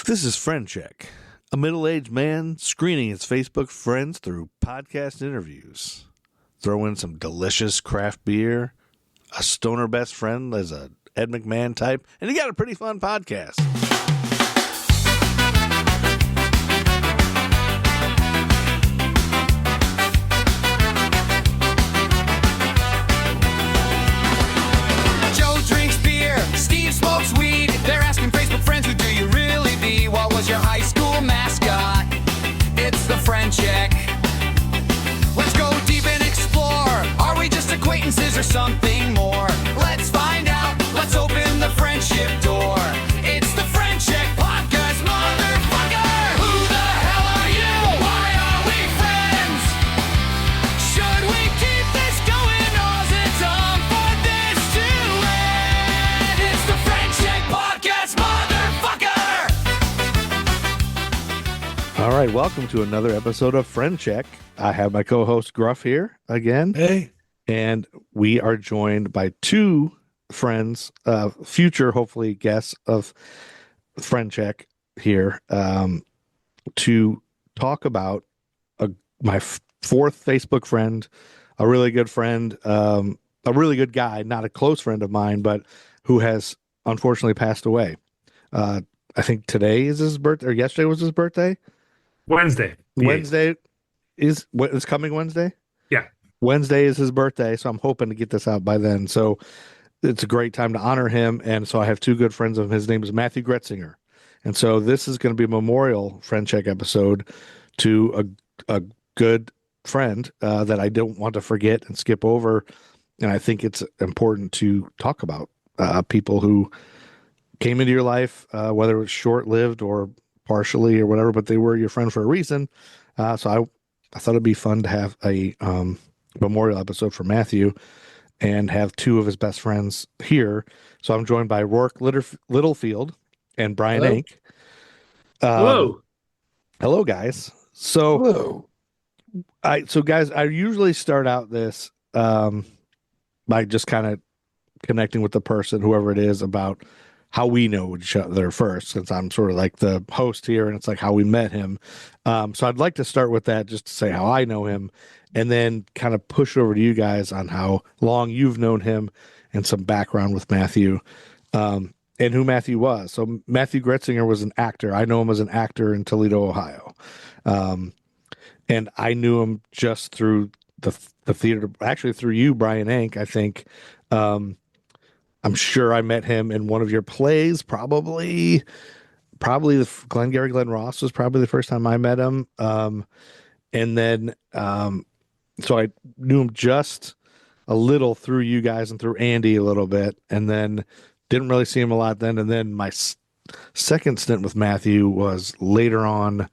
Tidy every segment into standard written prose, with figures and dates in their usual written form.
This is Friend Check, a middle-aged man screening his Facebook friends through podcast interviews. Throw in some delicious craft beer, a stoner best friend as a Ed McMahon type, and you got a pretty fun podcast. Joe drinks beer, Steve smokes weed. They're asking Facebook friends, who do you really be? What was your high school mascot? It's the Friend Check. Let's go deep and explore. Are we just acquaintances or something more? Let's find out. Let's open the friendship door. It's the Friend Check podcast, motherfucker. Who the hell are you? Why are we friends? Should we keep this going or is it time for this to end? It's the Friend Check podcast, motherfucker. All right, welcome to another episode of Friend Check. I have my co-host Gruff here again. Hey. And we are joined by two friends, future, hopefully, guests of Friend Check here to talk about my fourth Facebook friend, a really good friend, a really good guy, not a close friend of mine, but who has unfortunately passed away. I think today is his birthday, or yesterday was his birthday. Wednesday. Wednesday is coming Wednesday? Yeah. Wednesday is his birthday, so I'm hoping to get this out by then. So it's a great time to honor him. And so I have two good friends of him. His name is Matthew Gretzinger. And so this is going to be a memorial Friend Check episode to a good friend that I don't want to forget and skip over. And I think it's important to talk about people who came into your life, whether it was short-lived or partially or whatever, but they were your friend for a reason. So I thought it'd be fun to have a memorial episode for Matthew and have two of his best friends here. So I'm joined by Roark Littlefield and Bryan Hello. Inc. Hello. Hello, guys. So, Hello. guys, I usually start out this by just kind of connecting with the person, whoever it is, about how we know each other first, since I'm sort of like the host here and it's like how we met him. So I'd like to start with that, just to say how I know him, and then kind of push over to you guys on how long you've known him and some background with Matthew, and who Matthew was. So Matthew Gretzinger was an actor. I know him as an actor in Toledo, Ohio. And I knew him just through the theater, actually through you, Bryan Inc., I think. I'm sure I met him in one of your plays, probably the Glengarry Glen Ross was probably the first time I met him. And then, so I knew him just a little through you guys and through Andy a little bit, and then didn't really see him a lot then. And then my second stint with Matthew was later on,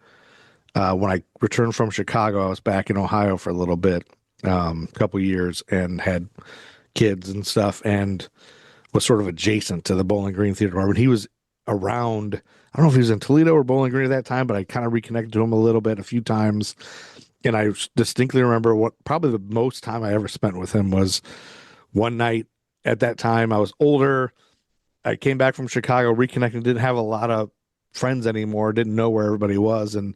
when I returned from Chicago. I was back in Ohio for a little bit, couple years, and had kids and stuff, and was sort of adjacent to the Bowling Green Theater Department. He was around, I don't know if he was in Toledo or Bowling Green at that time, but I kind of reconnected to him a little bit, a few times. And I distinctly remember what probably the most time I ever spent with him was one night. At that time, I was older. I came back from Chicago, reconnected, didn't have a lot of friends anymore, didn't know where everybody was. And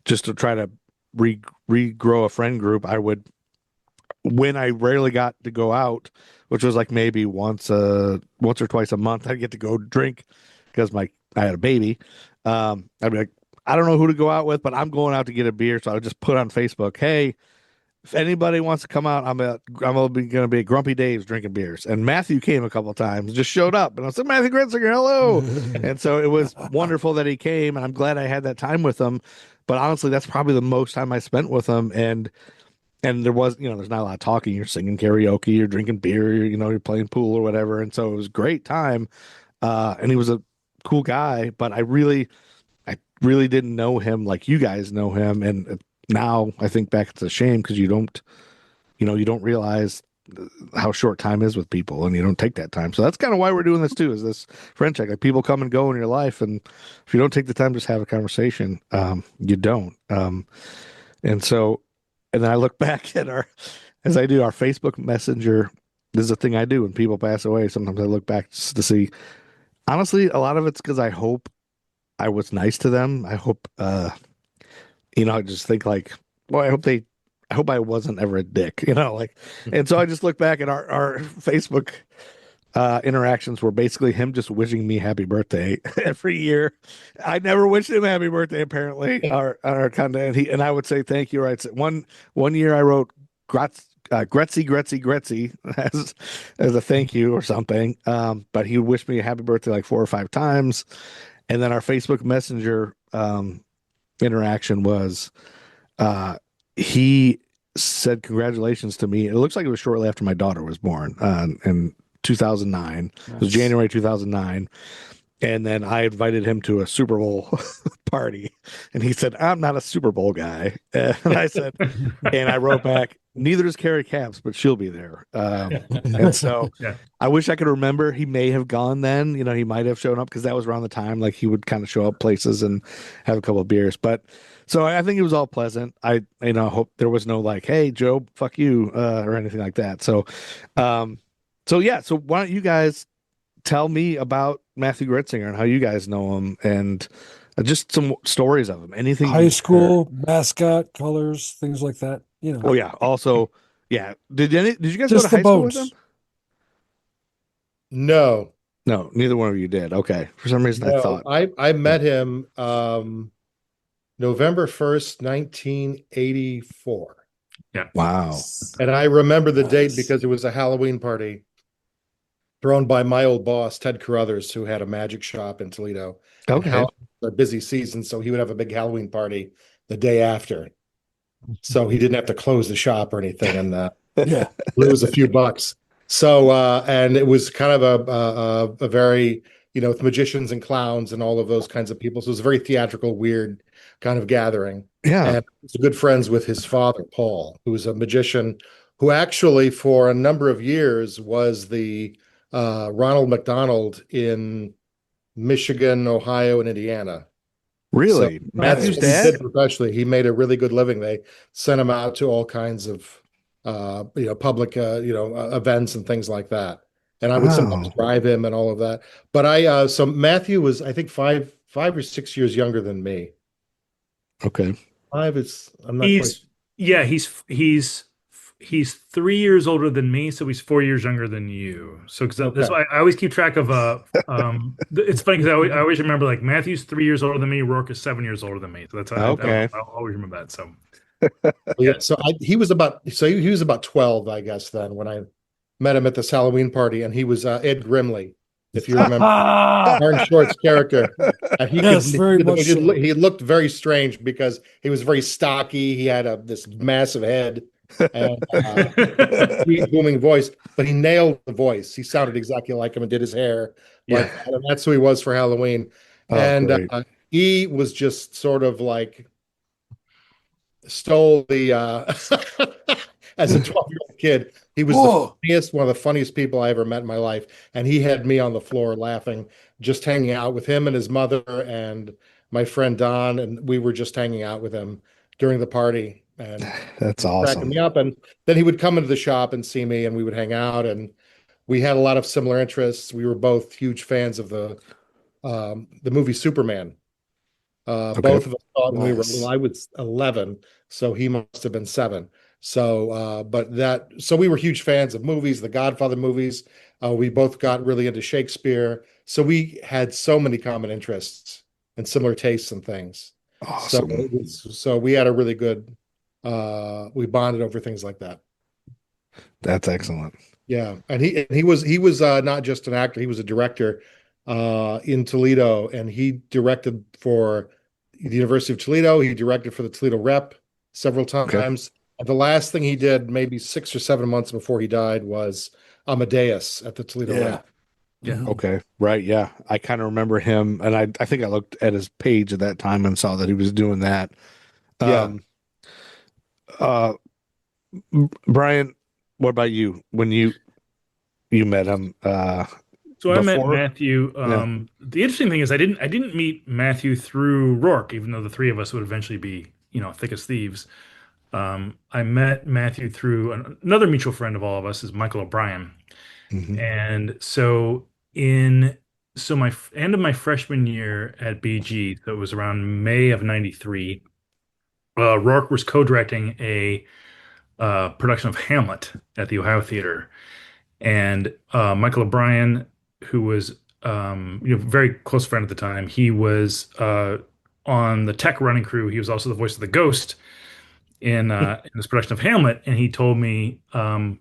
just to try to regrow a friend group, when I rarely got to go out, which was like maybe once or twice a month, I'd get to go drink because I had a baby. I'd be like, I don't know who to go out with, but I'm going out to get a beer. So I would just put on Facebook, hey, if anybody wants to come out, I'm going to be at Grumpy Dave's drinking beers. And Matthew came a couple of times, just showed up, and I was like, Matthew Gretzinger, hello. And so it was wonderful that he came, and I'm glad I had that time with him. But honestly, that's probably the most time I spent with him. And there was, there's not a lot of talking. You're singing karaoke, you're drinking beer, you're playing pool or whatever. And so it was a great time. And he was a cool guy, but I really didn't know him like you guys know him. And now I think back, it's a shame because you don't realize how short time is with people, and you don't take that time. So that's kind of why we're doing this too, is this Friend Check. Like, people come and go in your life, and if you don't take the time to just have a conversation, you don't. And then I look back at our Facebook Messenger. This is a thing I do when people pass away. Sometimes I look back just to see. Honestly, a lot of it's because I hope I was nice to them. I hope I just think like, well, I hope I wasn't ever a dick, like, and so I just look back at our Facebook interactions were basically him just wishing me happy birthday every year. I never wished him happy birthday, apparently. Our content, and I would say thank you. Right, so one year I wrote Gretzy as a thank you or something. But he wished me a happy birthday like 4 or 5 times, and then our Facebook Messenger interaction was he said congratulations to me. It looks like it was shortly after my daughter was born, in 2009. It was January 2009. And then I invited him to a Super Bowl party, and he said, "I'm not a Super Bowl guy." And I said, and I wrote back, "Neither is Carrie Caps, but she'll be there." And so Yeah. I wish I could remember. He may have gone then. He might have shown up because that was around the time like he would kind of show up places and have a couple of beers. But so I think it was all pleasant. I hope there was no like, "Hey, Joe, fuck you," or anything like that. So yeah. So why don't you guys tell me about Matthew Gretzinger and how you guys know him and just some stories of him. Anything High school mascot, colors, things like that. Oh yeah. Also, yeah. Did you guys go to Just the high school with boats. him? No, No, neither one of you did. Okay. For some reason I no. thought. I met him November 1st, 1984. Yeah. Wow. And I remember the date Nice. because it was a Halloween party thrown by my old boss, Ted Carruthers, who had a magic shop in Toledo. And Okay. Halloween was a busy season, so he would have a big Halloween party the day after. So he didn't have to close the shop or anything and Yeah. lose a few bucks. So and it was kind of a very, with magicians and clowns and all of those kinds of people. So it was a very theatrical, weird kind of gathering. Yeah. And he was good friends with his father, Paul, who was a magician who actually for a number of years was the Ronald McDonald in Michigan, Ohio, and Indiana. Really? So Matthew's that's what he dad? did professionally. He made a really good living. They sent him out to all kinds of public events and things like that. And I would sometimes Wow. drive him and all of that. But so Matthew was, I think, 5 or 6 years younger than me. Okay. I'm not He's yeah, he's 3 years older than me, so he's 4 years younger than you. So because that's Okay. why I always keep track of it's funny because I always remember like Matthew's 3 years older than me, Roark is 7 years older than me. So that's how Okay. I'll always remember that. So Yeah, so he was about 12, I guess, then when I met him at this Halloween party, and he was Ed Grimley, if you remember Aaron Short's character. And Yes, very much so. he looked very strange because he was very stocky. He had this massive head and deep booming voice, but he nailed the voice. He sounded exactly like him and did his hair. Yeah. And that's who he was for Halloween. Oh, And great. he was just sort of like stole the as a 12-year-old kid. He was Whoa. one of the funniest people I ever met in my life. And he had me on the floor laughing, just hanging out with him and his mother and my friend Don. And we were just hanging out with him during the party. And That's cracking awesome. me up. And then he would come into the shop and see me, and we would hang out. And we had a lot of similar interests. We were both huge fans of the movie Superman. Both of us saw it when we were Nice. little. I was 11, so he must have been 7. So we were huge fans of movies, the Godfather movies. We both got really into Shakespeare. So we had so many common interests and similar tastes and things. Awesome. So we had a really good we bonded over things like that. That's excellent. Yeah. And he was not just an actor, he was a director in Toledo, and he directed for the University of Toledo. He directed for the Toledo Rep several times. And the last thing he did, maybe 6 or 7 months before he died, was Amadeus at the Toledo Yeah. Rep. Yeah. Okay. Right. Yeah. I kind of remember him, and I think I looked at his page at that time and saw that he was doing that. Yeah. Brian, what about you? When you met him, So I met Before? Matthew. The interesting thing is I didn't meet Matthew through Roark, even though the three of us would eventually be, thick as thieves. I met Matthew through another mutual friend of all of us is Michael O'Brien. Mhm. And so in so end of my freshman year at BG, so it was around May of '93. Rourke was co-directing a production of Hamlet at the Ohio Theater, and Michael O'Brien, who was very close friend at the time, he was on the tech running crew. He was also the voice of the Ghost in this production of Hamlet, and he told me I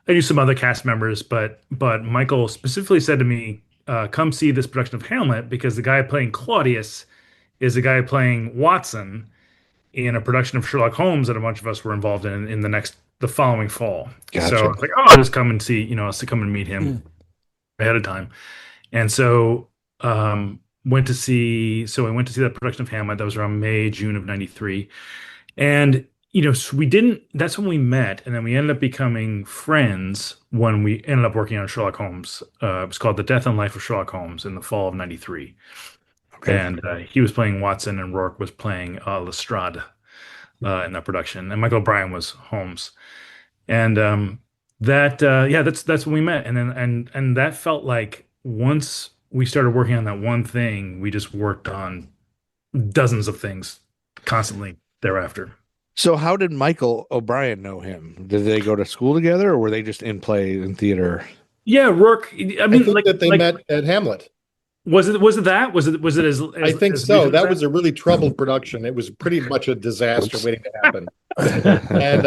knew some other cast members, but Michael specifically said to me, "Come see this production of Hamlet because the guy playing Claudius is the guy playing Watson in a production of Sherlock Holmes that a bunch of us were involved in the following fall." So I Gotcha. was like, "Oh, I'll just come and see, to come and meet him ahead of time." And so I went to see that production of Hamlet. That was around May, June of '93. And so that's when we met, and then we ended up becoming friends when we ended up working on Sherlock Holmes. It was called The Death and Life of Sherlock Holmes in the fall of '93. Okay. And he was playing Watson, and Rourke was playing Lestrade in that production, and Michael O'Brien was Holmes. And that's when we met, and then and that felt like once we started working on that one thing, we just worked on dozens of things constantly thereafter. So how did Michael O'Brien know him? Did they go to school together, or were they just in play in theater? Yeah, Rourke. I I mean, think that they met at Hamlet. was it that? Was it as I think as so. recent as That was a really troubled production. It was pretty much a disaster Oops. waiting to happen. And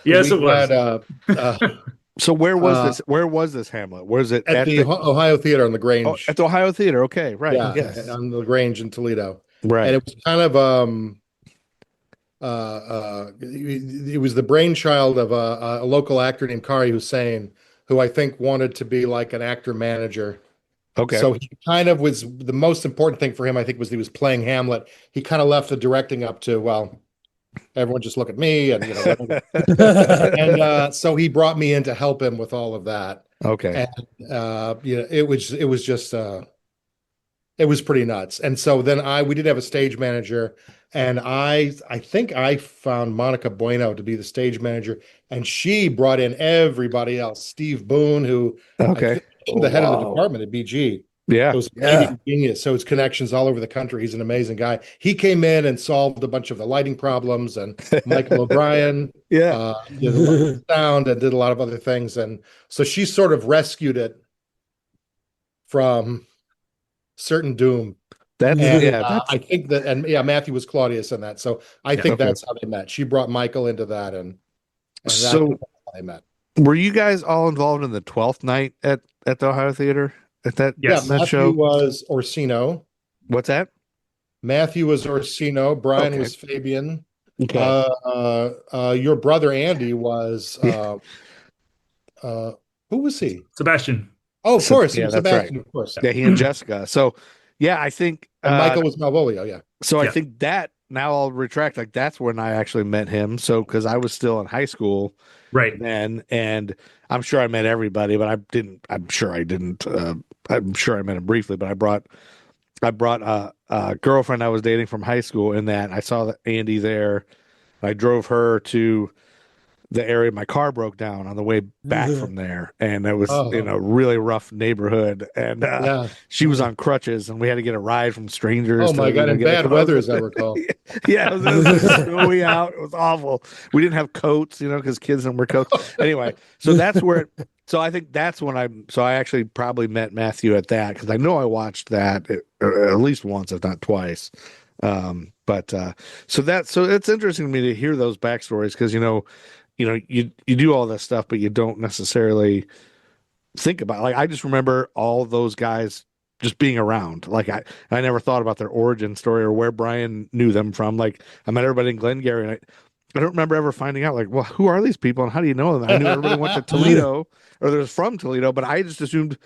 Yes, we it was. had So where was uh, this? Where was this Hamlet? Was it at the Ohio Theater on the oh, Grange. at the Ohio Theater? Okay, right. Yeah, Yes. on the Grange in Toledo. Right. And it was kind of it was the brainchild of a local actor named Kari Hussein, who I think wanted to be like an actor manager. Okay. So he kind of was the most important thing for him, I think, was he was playing Hamlet. He kind of left the directing up to, well, everyone just look at me, and and so he brought me in to help him with all of that. Okay. And it was just it was pretty nuts. And so then we did have a stage manager, and I think I found Monica Bueno to be the stage manager, and she brought in everybody else. Steve Boone, who I Okay. think was the head of the Wow. department at BG. Yeah. It was Yeah. genius. So his connections all over the country. He's an amazing guy. He came in and solved a bunch of the lighting problems, and Michael O'Brien Yeah. did a lot of sound and did a lot of other things. And so she sort of rescued it from certain doom. That's And yeah. That's I think that, and yeah, Matthew was Claudius in that. So I think okay. that's how they met. She brought Michael into that, and that's So how they met. were you guys all involved in the 12th night at the Ohio Theater at that Yes. that Matthew show? was Orsino. What's that? Matthew was Orsino. Brian Okay. was Fabian. Okay. Your brother Andy was who was he? Sebastian. Oh, of course, he Yeah, was that's Sebastian, of course. Yeah, he and Jessica. So yeah, I think And Michael was Malvolio, yeah. so I Yeah. think that now I'll retract, like that's when I actually met him. So because I was still in high school Right. then, and I'm sure I met everybody, but I didn't. I'm sure I didn't. I'm sure I met him briefly, but I brought a girlfriend I was dating from high school in that. I saw that Andy there. I drove her to the area. My car broke down on the way back from there, and it was in a really rough neighborhood. And Yeah. she was on crutches, and we had to get a ride from strangers. Oh my God, in bad weather, as I recall. Yeah, it was snowy out. It was awful. We didn't have coats, because kids didn't wear coats. Anyway, so that's where. So I think that's when I actually probably met Matthew at that, because I know I watched that at least once, if not twice. So it's interesting to me to hear those backstories, because you do all this stuff, but you don't necessarily think about, like, I just remember all those guys just being around. Like I never thought about their origin story or where Brian knew them from. Like I met everybody in Glengarry, and I don't remember ever finding out, like, well, who are these people and how do you know them? I knew everybody went to Toledo or they're from Toledo, but I just assumed,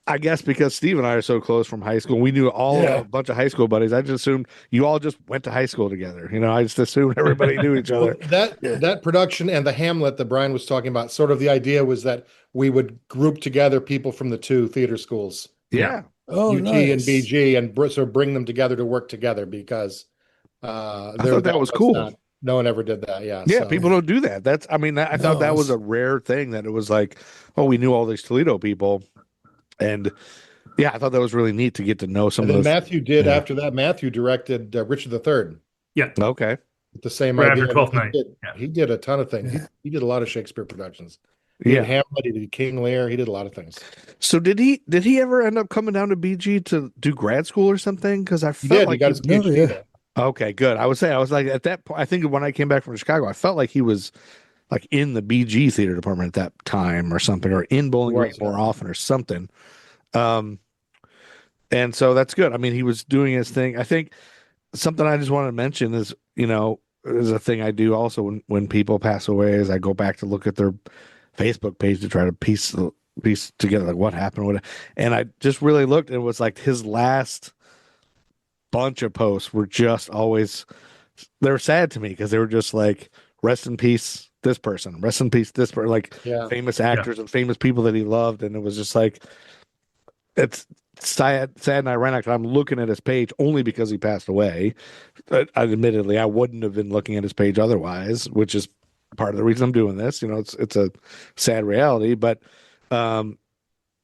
I guess because Steve and I are so close from high school, we knew a bunch of high school buddies. I just assumed you all just went to high school together. I just assumed everybody knew each other. That production and the Hamlet that Brian was talking about, sort of the idea was that we would group together people from the two theater schools, Yeah. Oh, UT nice. and BG, and sort of bring them together to work together, because I thought that was cool. No one ever did that. Yeah. Yeah, so. people don't do that. I thought that was a rare thing, that it was like, oh, we knew all these Toledo people. And yeah, I thought that was really neat to get to know some And of then those. Matthew did Yeah. after that. Matthew directed Richard III. Yeah, Okay. With the same right idea. after Twelfth Night. Yeah. He did a ton of things. Yeah. He did a lot of Shakespeare productions. He did Yeah. Hamlet. He did King Lear. He did a lot of things. So did he ever end up coming down to BG to do grad school or something? Because I He felt did. He like got his No, PhD yeah. there. okay, good. I was like at that point. I think when I came back from Chicago, I felt like he was like in the BG theater department at that time or something, or in Bowling Green more often or something. And so that's good. I mean, he was doing his thing. I think something I just wanted to mention is, is a thing I do also when people pass away is I go back to look at their Facebook page to try to piece together like what happened. And I just really looked and it was like his last bunch of posts were just always, they were sad to me because they were just like, rest in peace, this person, rest in peace, this person, like famous actors and famous people that he loved. And it was just like, it's sad and ironic. I'm looking at his page only because he passed away. Admittedly, I wouldn't have been looking at his page otherwise, which is part of the reason I'm doing this. It's a sad reality, but and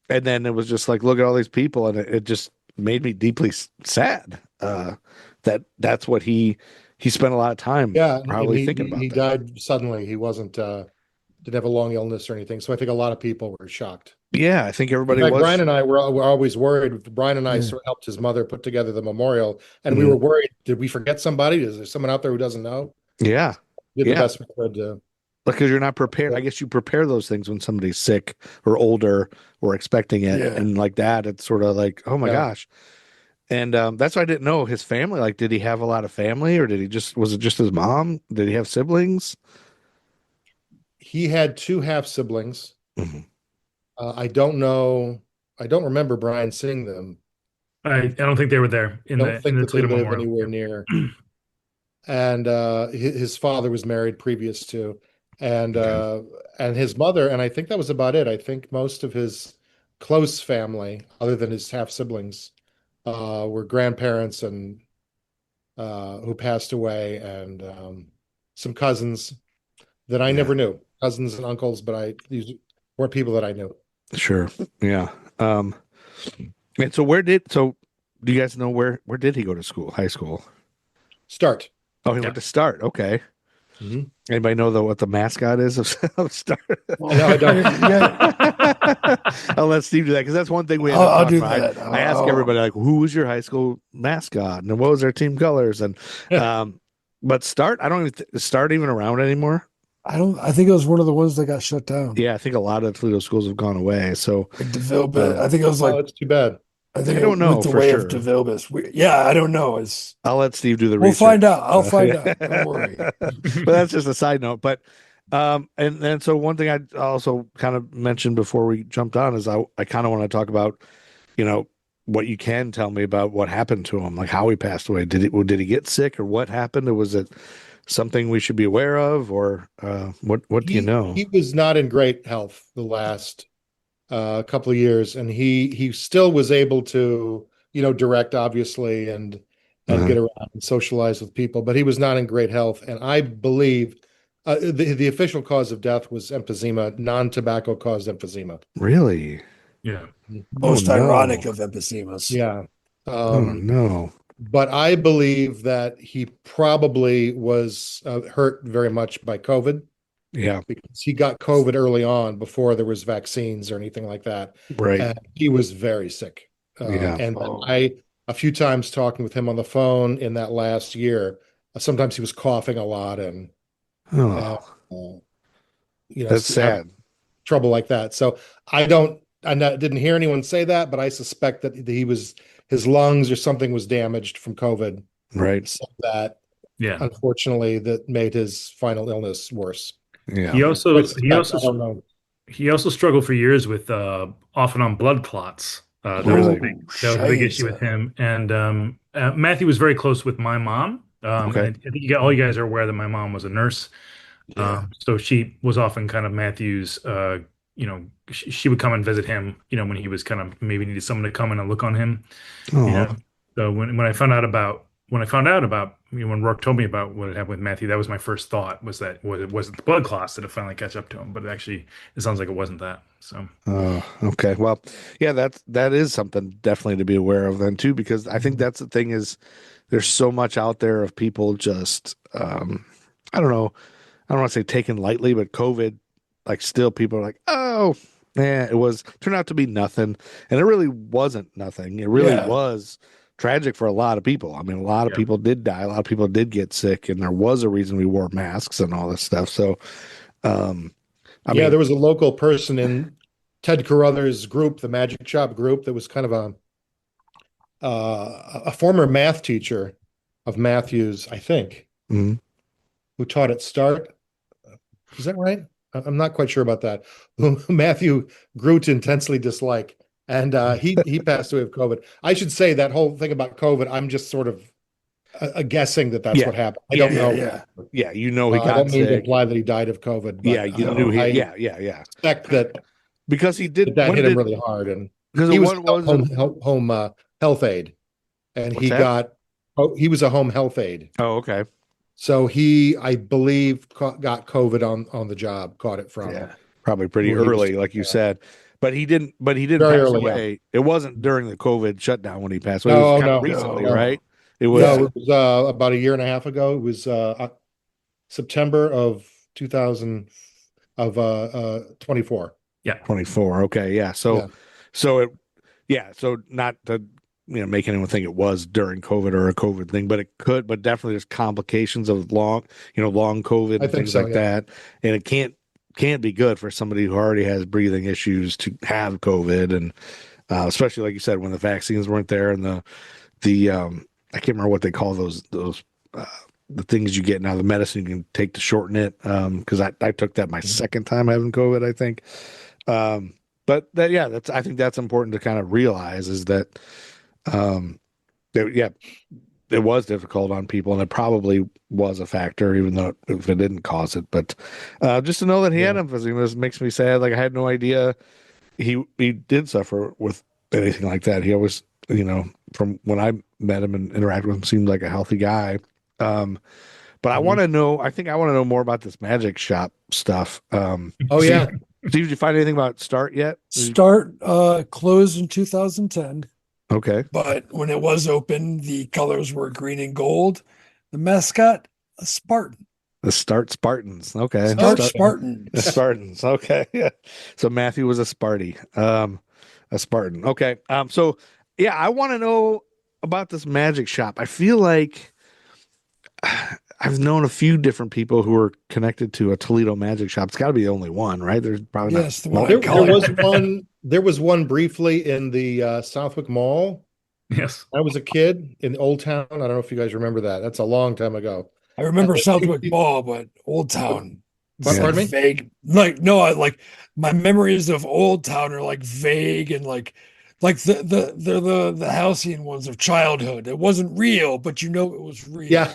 then it was just like, look at all these people, and it just made me deeply sad. That's what he spent a lot of time probably thinking about. He that. died suddenly. He wasn't didn't have a long illness or anything. So I think a lot of people were shocked. Yeah, I think everybody In fact, was. Brian and I were always worried. Brian and I sort of helped his mother put together the memorial, and we were worried, did we forget somebody? Is there someone out there who doesn't know? Yeah. Did the best we could to. Because you're not prepared. I guess you prepare those things when somebody's sick or older or expecting it. Yeah. And like that, it's sort of like, oh my gosh. And that's why I didn't know his family. Like, did he have a lot of family or was it just his mom? Did he have siblings? He had 2 half siblings. Mm-hmm. I don't know. I don't remember Brian seeing them. I don't think they were there I don't think that they Toledo live Memorial. anywhere near. And his father was married previous to, and his mother, and I think that was about it. I think most of his close family, other than his half siblings, were grandparents and who passed away, and some cousins that I never knew, cousins and uncles, but these weren't people that I knew. Sure. Yeah. And so do you guys know where did he go to school? High school? Start. Oh, he went to Start. Okay. Mm-hmm. Anybody know what the mascot is of Start? No, I don't. I'll let Steve do that because that's one thing I'll do that. I ask everybody like, who was your high school mascot and what was their team colors? And but Start, I don't even is Start even around anymore. I think it was one of the ones that got shut down. Yeah, I think a lot of Toledo schools have gone away. So Like DeVille, but I think it was like it's too bad. I think I don't know went the for way sure. of DeVille, but it's weird. Yeah, I don't know. I'll let Steve do the We'll research. find out. I'll find out. Don't worry. But that's just a side note. But and then so one thing I also kind of mentioned before we jumped on is I kind of want to talk about, what you can tell me about what happened to him, like how he passed away. Did he get sick or what happened? Or was it something we should be aware of, or what do you know? He was not in great health the last couple of years, and he still was able to, direct obviously and get around and socialize with people, but he was not in great health. And I believe the official cause of death was emphysema, non-tobacco caused emphysema. Really? Yeah. Most no. ironic of emphysemas. Yeah. Oh no. But I believe that he probably was hurt very much by COVID. Yeah. Because he got COVID early on before there was vaccines or anything like that. Right. And he was very sick. And I, a few times talking with him on the phone in that last year, sometimes he was coughing a lot and, that's sad. Trouble like that. So I didn't hear anyone say that, but I suspect that his lungs or something was damaged from COVID. Right. So that, unfortunately, that made his final illness worse. Yeah. He also struggled for years with off and on blood clots. That was a big issue with him. And Matthew was very close with my mom. I think all you guys are aware that my mom was a nurse. So she was often kind of Matthew's, she would come and visit him, when he was kind of maybe needed someone to come in and look on him. So when I found out about when I found out about, when Rourke told me about what had happened with Matthew, that was my first thought, was that it wasn't the blood clots that had finally catch up to him, but it sounds like it wasn't that. So Okay. Well, yeah, that is something definitely to be aware of then too, because I think that's the thing is there's so much out there of people just I don't know, I don't want to say taken lightly, but COVID, like still people are like, oh, yeah, it turned out to be nothing. And it really wasn't nothing. It really Yeah. was tragic for a lot of people. I mean, a lot of Yeah. people did die, a lot of people did get sick, and there was a reason we wore masks and all this stuff. So um I Yeah, mean, there was a local person in Ted Carruthers' group, the Magic Shop group, that was kind of a former math teacher of Matthew's, I think, mhm. who taught at Start. Is that right? I'm not quite sure about that. Who Matthew grew to intensely dislike, and he passed away of COVID. I should say that whole thing about COVID, I'm just sort of guessing that that's Yeah. what happened. I don't know. Yeah, you know he I got don't mean to sick. imply that he died of COVID, Yeah, but you knew he. I Yeah. suspect that Because he did. that When hit him did? really hard, and Because he was what was it? home health aide, and What's that? he was a home health aide. Oh, okay. So he, I believe, got COVID on the job, caught it from Yeah, probably pretty who he was early, like you said. But he didn't. But he didn't very pass early. Yeah. away. It wasn't during the COVID shutdown when he passed away. It was No, kind of no, recently, no, right? It no. was. It was about a year and a half ago. It was September of 2000 of 24. yeah. 24. Okay, yeah. Yeah. So it, yeah. So not to make anyone think it was during COVID or a COVID thing, but it could. But definitely, there's complications of long COVID I and think things so, like yeah. that, and it can't be good for somebody who already has breathing issues to have COVID, and especially like you said when the vaccines weren't there and the I can't remember what they call those the things you get now, the medicine you can take to shorten it. Because I took that my second time having COVID, I think. But that, yeah, I think that's important to kind of realize is that, yeah, it was difficult on people, and it probably was a factor, even though if it didn't cause it. But just to know that he had emphysema, this makes me sad. Like I had no idea he did suffer with anything like that. He always, from when I met him and interacted with him, seemed like a healthy guy. But I want to know. I think I want to know more about this magic shop stuff. Oh yeah. Steve, did you find anything about Start yet? Start closed in 2010, Okay. but when it was open, the colors were green and gold. The mascot, a Spartan. The Start Spartans. Okay. Start Spartans. The Spartans. Okay. Yeah. So Matthew was a Sparty. A Spartan. Okay. So yeah, I want to know about this magic shop. I feel like I've known a few different people who are connected to a Toledo magic shop. It's got to be the only one, right? There's probably Yes, the not. one There, I there call it. was one. There was one briefly in the Southwick Mall. Yes. I was a kid in Old Town. I don't know if you guys remember that. That's a long time ago. I remember Southwick Mall, but Old Town. Pardon Like me? vague. Like no, like my memories of Old Town are like vague and like the halcyon ones of childhood. It wasn't real, but it was real. Yeah,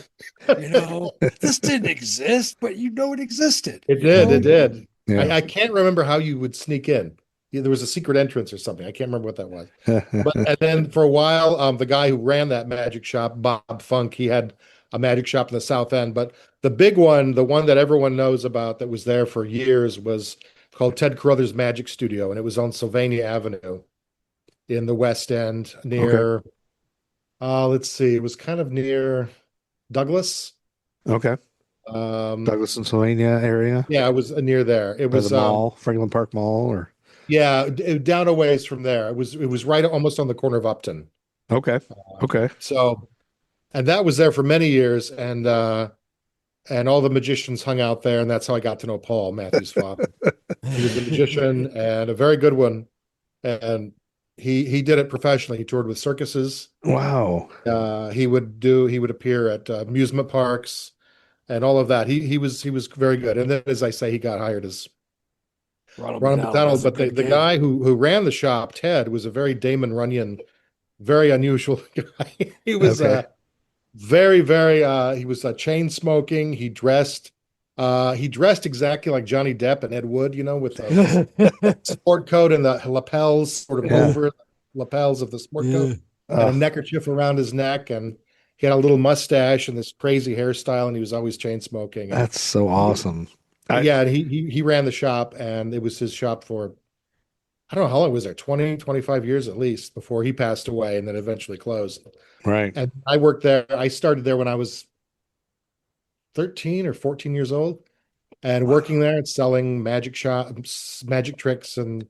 This didn't exist, but it existed. it did. It did. Yeah. I can't remember how you would sneak in. Yeah, there was a secret entrance or something. I can't remember what that was. But and then for a while, the guy who ran that magic shop, Bob Funk, he had a magic shop in the South End. But the big one, the one that everyone knows about that was there for years, was called Ted Carruthers Magic Studio, and it was on Sylvania Avenue in the West End near, let's see, it was kind of near Douglas. Okay. Douglas, Pennsylvania area. Yeah, it was near there. It By was the mall, Franklin Park Mall, or yeah, down a ways from there. It was right almost on the corner of Upton. okay. So, and that was there for many years, and all the magicians hung out there, and that's how I got to know Paul, Matthew's father. He was a magician and a very good one, and he did it professionally. He toured with circuses. Wow. He would appear at amusement parks and all of that. He was very good. And then, as I say, he got hired as Ronald McDonald. But the guy who ran the shop, Ted, was a very Damon Runyon, very unusual guy. He was very, very he was chain smoking. He dressed exactly like Johnny Depp and Ed Wood, with the sport coat and the lapels sort of over the lapels of the sport coat, and a neckerchief around his neck. And he had a little mustache and this crazy hairstyle, and he was always chain smoking. That's so awesome. Yeah, and he ran the shop, and it was his shop for, I don't know how long it was there, 20, 25 years at least, before he passed away and then eventually closed. Right. And I worked there. I started there when I was 13 or 14 years old, and working there and selling magic tricks and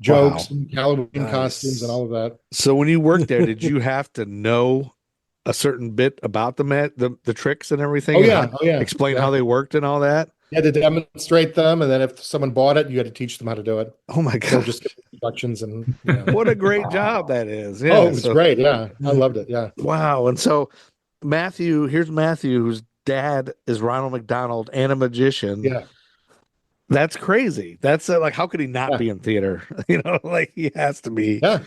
jokes and Halloween costumes and all of that. So when you worked there, did you have to know a certain bit about the tricks and everything? Oh yeah. Explain how they worked and all that? You had to demonstrate them, and then if someone bought it, you had to teach them how to do it. Oh my So god! just get instructions and What a great job that is! Yeah, oh, it was great. Yeah, I loved it. Yeah. Wow. And so here's Matthew, whose dad is Ronald McDonald and a magician. Yeah. That's crazy. That's like, how could he not be in theater? Like he has to be. Yeah.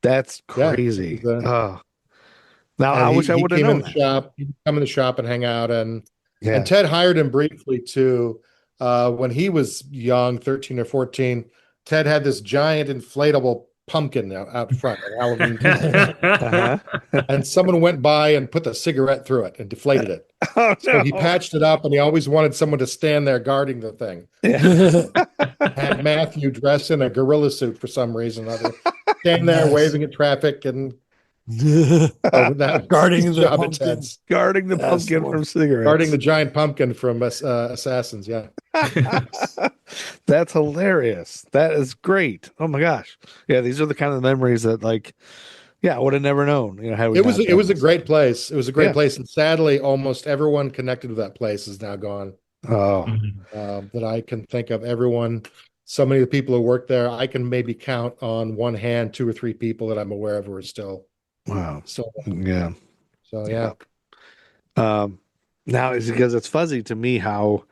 That's crazy. Yeah. Oh, now I wish I would have known that. He'd come in the shop and hang out, and Ted hired him briefly too. When he was young, 13 or 14, Ted had this giant inflatable pumpkin out front at Halloween. And someone went by and put the cigarette through it and deflated it. Oh, no. So he patched it up, and he always wanted someone to stand there guarding the thing. Had Matthew dressed in a gorilla suit for some reason or other, stand there waving at traffic and guarding the pumpkin. Guarding the pumpkin from cigarettes. Guarding the giant pumpkin from assassins. Yeah. That's hilarious. That is great. Oh my gosh. Yeah, these are the kind of memories that, like, I would have never known. How it was a great place. It was a great place, and sadly, almost everyone connected with that place is now gone. Oh, that I can think of. Everyone, so many of the people who work there, I can maybe count on one hand 2 or 3 people that I'm aware of who are still. Wow. So yeah. So yeah. Now is because it's fuzzy to me how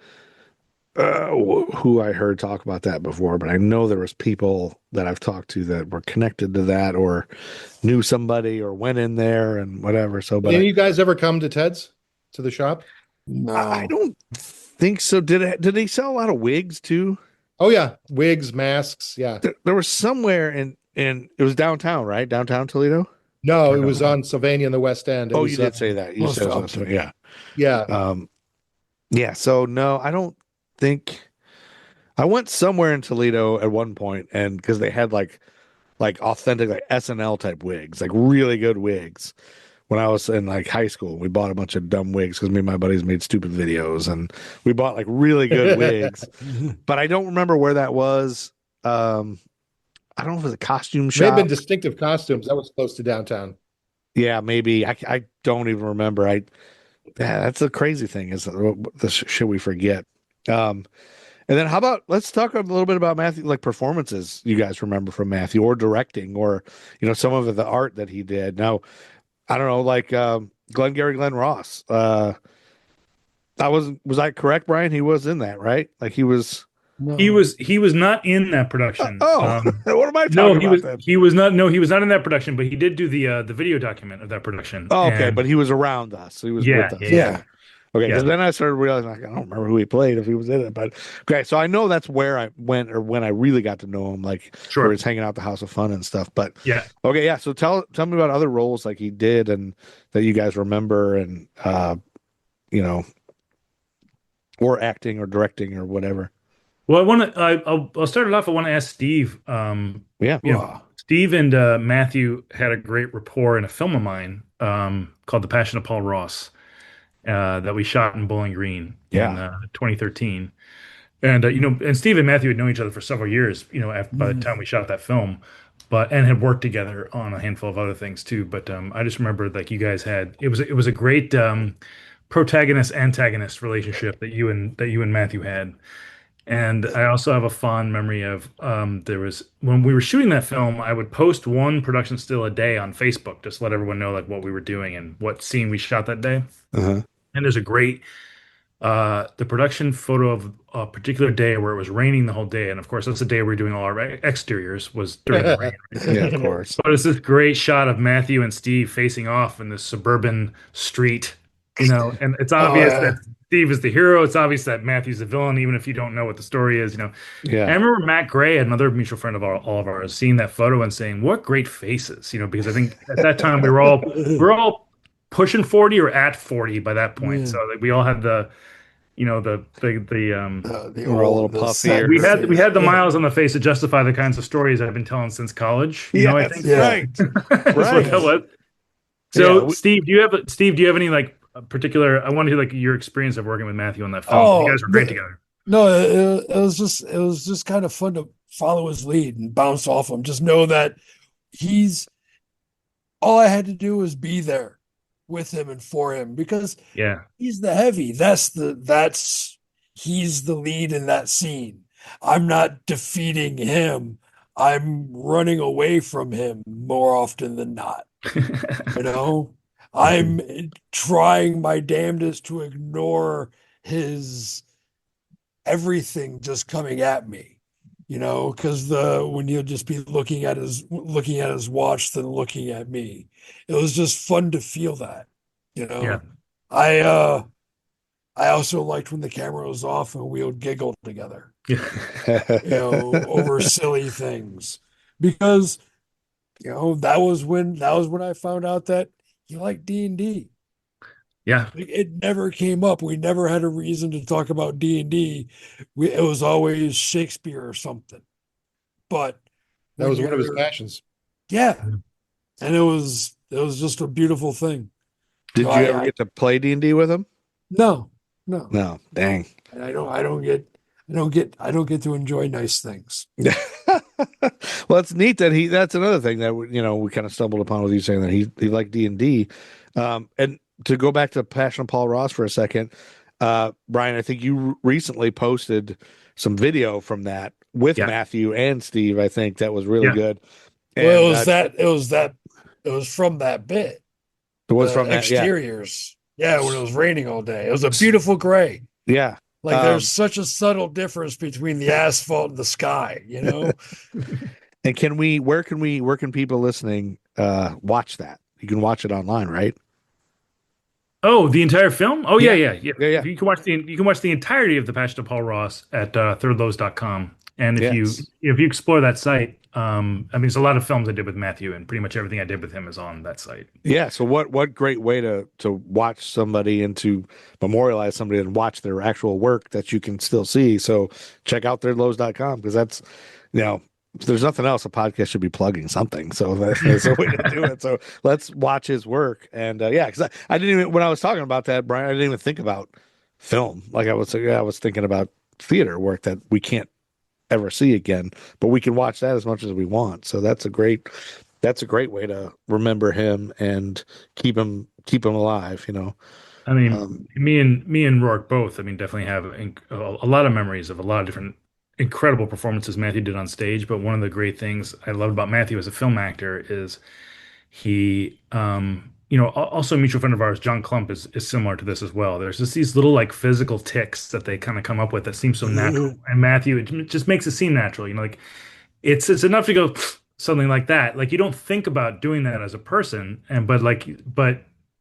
who I heard talk about that before, but I know there was people that I've talked to that were connected to that or knew somebody or went in there and whatever. So, but did you guys ever come to Ted's, to the shop? No, I don't think so. Did they sell a lot of wigs too? Oh yeah, wigs, masks. Yeah, there was somewhere in it was downtown, right? Downtown Toledo. No, it was on Sylvania in the West End. You did say that. You said something. Yeah. Yeah. Yeah. So no, I don't think I went somewhere in Toledo at one point, and because they had like authentic like SNL type wigs, like really good wigs. When I was in like high school, we bought a bunch of dumb wigs because me and my buddies made stupid videos, and we bought like really good wigs. But I don't remember where that was. I don't know if it was a costume shop. May have been Distinctive Costumes. That was close to downtown. Yeah, maybe. I don't even remember. That's the crazy thing is the shit we forget. And then how about let's talk a little bit about Matthew, like performances you guys remember from Matthew or directing or some of the art that he did. Now, I don't know, like Glenn Ross. Was I correct, Brian? He was in that, right? Like he was. no. He was not in that production. What am I talking no, about then? he was not in that production, but he did do the video document of that production. Oh, okay, but he was around us. He was with us. Yeah. Okay, because then I started realizing like, I don't remember who he played if he was in it, but okay, so I know that's where I went or when I really got to know him, like Sure. where he's hanging out at the House of Fun and stuff. But Yeah. okay, yeah. So tell me about other roles like he did and that you guys remember and or acting or directing or whatever. Well, I'll start it off. I want to ask Steve. Steve and Matthew had a great rapport in a film of mine called The Passion of Paul Ross that we shot in Bowling Green in 2013. And and Steve and Matthew had known each other for several years. By the time we shot that film, and had worked together on a handful of other things too. But I just remember like you guys had it was a great protagonist antagonist relationship that you and Matthew had. And I also have a fond memory of there was when we were shooting that film, I would post one production still a day on Facebook, just to let everyone know like what we were doing and what scene we shot that day. Uh-huh. And there's a great the production photo of a particular day where it was raining the whole day, and of course that's the day we were doing all our exteriors was during the rain. Yeah, of course. But it's this great shot of Matthew and Steve facing off in this suburban street, and it's obvious that Steve is the hero. It's obvious that Matthew's the villain, even if you don't know what the story is, Yeah. And I remember Matt Gray, another mutual friend of all of ours, seeing that photo and saying, "What great faces!" Because I think at that time we were all pushing 40 or at 40 by that point. Yeah. So like, we all had the, the We're all a little the puffier. we had the yeah. miles on the face to justify the kinds of stories I've been telling since college. I Yes, think Yeah. right. that's what Right. that was. Yeah, So, we- Steve, do you have any like particular? I want to hear like your experience of working with Matthew on that film. You Oh, guys were great together. no, it was just kind of fun to follow his lead and bounce off him. Just know that he's all I had to do was be there with him and for him because Yeah, he's the heavy. He's the lead in that scene. I'm not defeating him. I'm running away from him more often than not. You know, I'm trying my damnedest to ignore his everything just coming at me, because the when he'll just be looking at his watch than looking at me. It was just fun to feel that, you yeah, know. I also liked when the camera was off and we would giggle together, over silly things. Because, that was when I found out that he liked D&D. yeah. It never came up. We never had a reason to talk about D&D. It was always Shakespeare or something. But That when was one of his you're- passions. yeah, and it was just a beautiful thing. Did So you ever get to play D&D with him? No. No, dang. And I don't get to enjoy nice things. Well, it's neat that that's another thing that we kind of stumbled upon with you saying that he liked D&D. And to go back to Passion of Paul Ross for a second, Brian, I think you recently posted some video from that with Yeah. Matthew and Steve. I think that was really Yeah. good. Well, And, it was from that bit. it was The from that, yeah. exteriors. Yeah, when it was raining all day. It was a beautiful gray. Yeah. Like there's such a subtle difference between the asphalt and the sky, And where can people listening watch that? You can watch it online, right? Oh, the entire film? Oh yeah, Yeah. yeah, Yeah. You can watch the entirety of the Passion of Paul Ross at thirdlows.com. And if Yes. you explore that site, I mean, there's a lot of films I did with Matthew, and pretty much everything I did with him is on that site. Yeah. So what great way to watch somebody and to memorialize somebody and watch their actual work that you can still see. So check out thirdlows.com because that's, if there's nothing else, a podcast should be plugging something. So that's a way to do it. So let's watch his work. And because I didn't even, when I was talking about that, Brian, I didn't even think about film. Like I was thinking about theater work that we can't ever see again, but we can watch that as much as we want. So that's a great way to remember him and keep him alive. I mean, me and Roark both, I mean, definitely have a lot of memories of a lot of different incredible performances Matthew did on stage. But one of the great things I loved about Matthew as a film actor is he, also a mutual friend of ours, John Klump, is similar to this as well. There's just these little like physical tics that they kind of come up with that seem so natural. And Matthew, it just makes it seem natural. Like it's enough to go something like that. Like you don't think about doing that as a person, but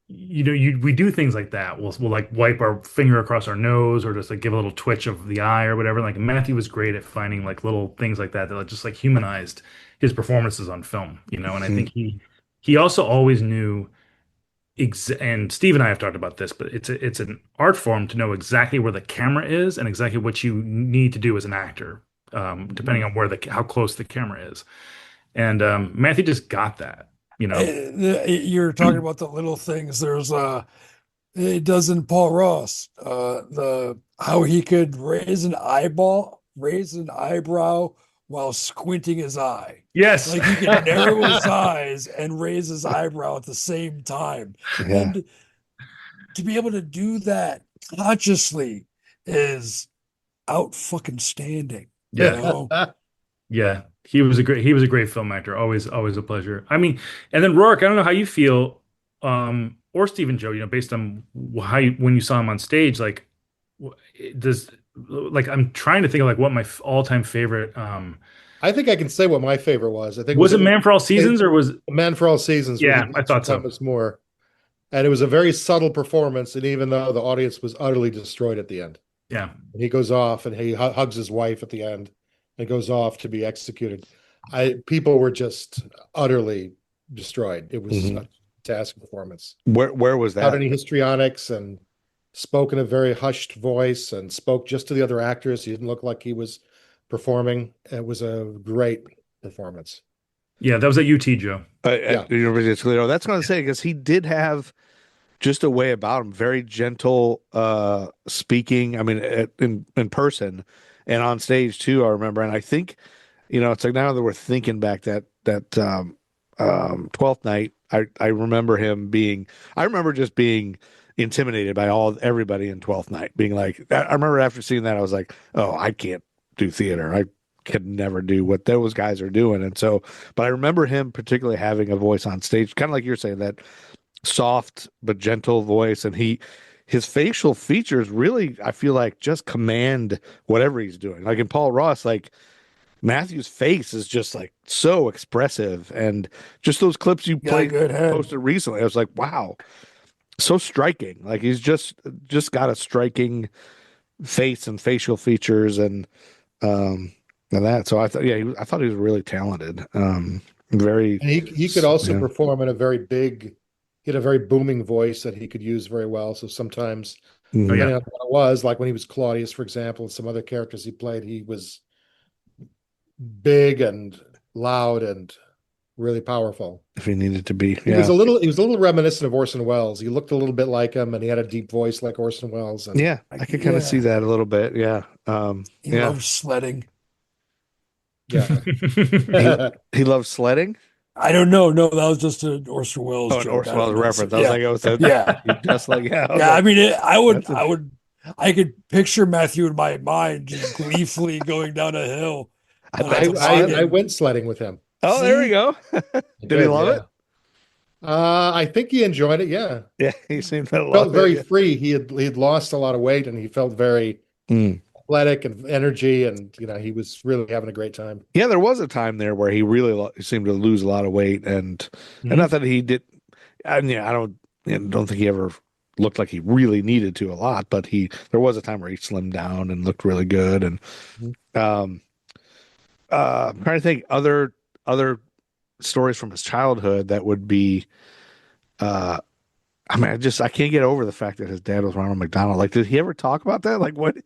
we do things like that. We'll like wipe our finger across our nose or just like give a little twitch of the eye or whatever. Like Matthew was great at finding like little things like that just like humanized his performances on film, and I think he also always knew and Steve and I have talked about this, but it's an art form to know exactly where the camera is and exactly what you need to do as an actor, depending on how close the camera is. And Matthew just got that. You're talking about the little things. It does in Paul Ross, how he could raise an eyebrow while squinting his eye. Yes. Like he could narrow his eyes and raise his eyebrow at the same time. Yeah. And to be able to do that consciously is out fucking standing. Yeah. Yeah. He was a great film actor. Always a pleasure. I mean, and then Roark, I don't know how you feel, or Steve and Joe, based on when you saw him on stage, like I'm trying to think of like what my all-time favorite. I think I can say what my favorite was. I think was it Man for All Seasons or was Man for All Seasons? Yeah, I thought so. Thomas More, and it was a very subtle performance. And even though the audience was utterly destroyed at the end, yeah, and he goes off and he hugs his wife at the end and goes off to be executed. People were just utterly destroyed. It was a fantastic performance. Where was Without that? any histrionics, and spoke in a very hushed voice, and spoke just to the other actors. He didn't look like he was performing. It was a great performance. Yeah, that was at UT, Joe. Yeah. At the University of Toledo. That's going to say because he did have just a way about him, very gentle speaking. I mean, in person and on stage too. I remember, and I think, it's like now that we're thinking back that 12th night, I remember him being. I remember just being intimidated by everybody in 12th night, being like, I remember after seeing that, I was like, oh, I can't do theater. I could never do what those guys are doing. And so, but I remember him particularly having a voice on stage, kind of like you're saying, that soft but gentle voice. And his facial features really, I feel like, just command whatever he's doing. Like in Paul Ross, like Matthew's face is just like so expressive. And just those clips you posted recently, I was like, wow, so striking. Like he's just got a striking face and facial features and that. So I thought, I thought he was really talented. Very. And he could also perform in a very big. He had a very booming voice that he could use very well. So sometimes, depending on what it was, like when he was Claudius, for example, and some other characters he played, he was big and loud and really powerful. If he needed to be, he was a little reminiscent of Orson Welles. He looked a little bit like him, and he had a deep voice like Orson Welles. And I could kind of see that a little bit. Yeah, he loves sledding. Yeah, he loves sledding. I don't know. No, that was just an Orson Welles joke. An Orson Welles reference. I was like, just like, I mean, I could picture Matthew in my mind just gleefully going down a hill. I went sledding with him. Oh, there we go. Did he love it? I think he enjoyed it. Yeah. Yeah, he seemed to felt very free. He had lost a lot of weight, and he felt very athletic and energy, and he was really having a great time. Yeah, there was a time there where he really seemed to lose a lot of weight, and not that he did. I don't think he ever looked like he really needed to a lot, but there was a time where he slimmed down and looked really good. And I'm trying to think other stories from his childhood that would be. I can't get over the fact that his dad was Ronald McDonald. Like, did he ever talk about that? Like, what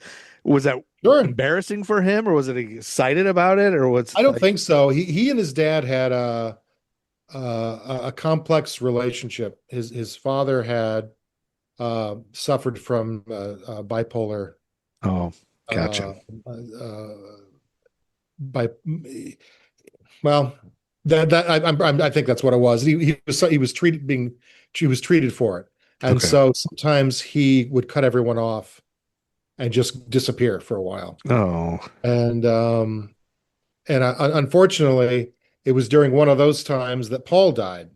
was that embarrassing for him, or was it excited about it, or what's? I don't think so. He and his dad had a complex relationship. His father had suffered from bipolar. Oh, gotcha. I think that's what it was. He was treated for it, and so sometimes he would cut everyone off and just disappear for a while. Oh, and unfortunately, it was during one of those times that Paul died,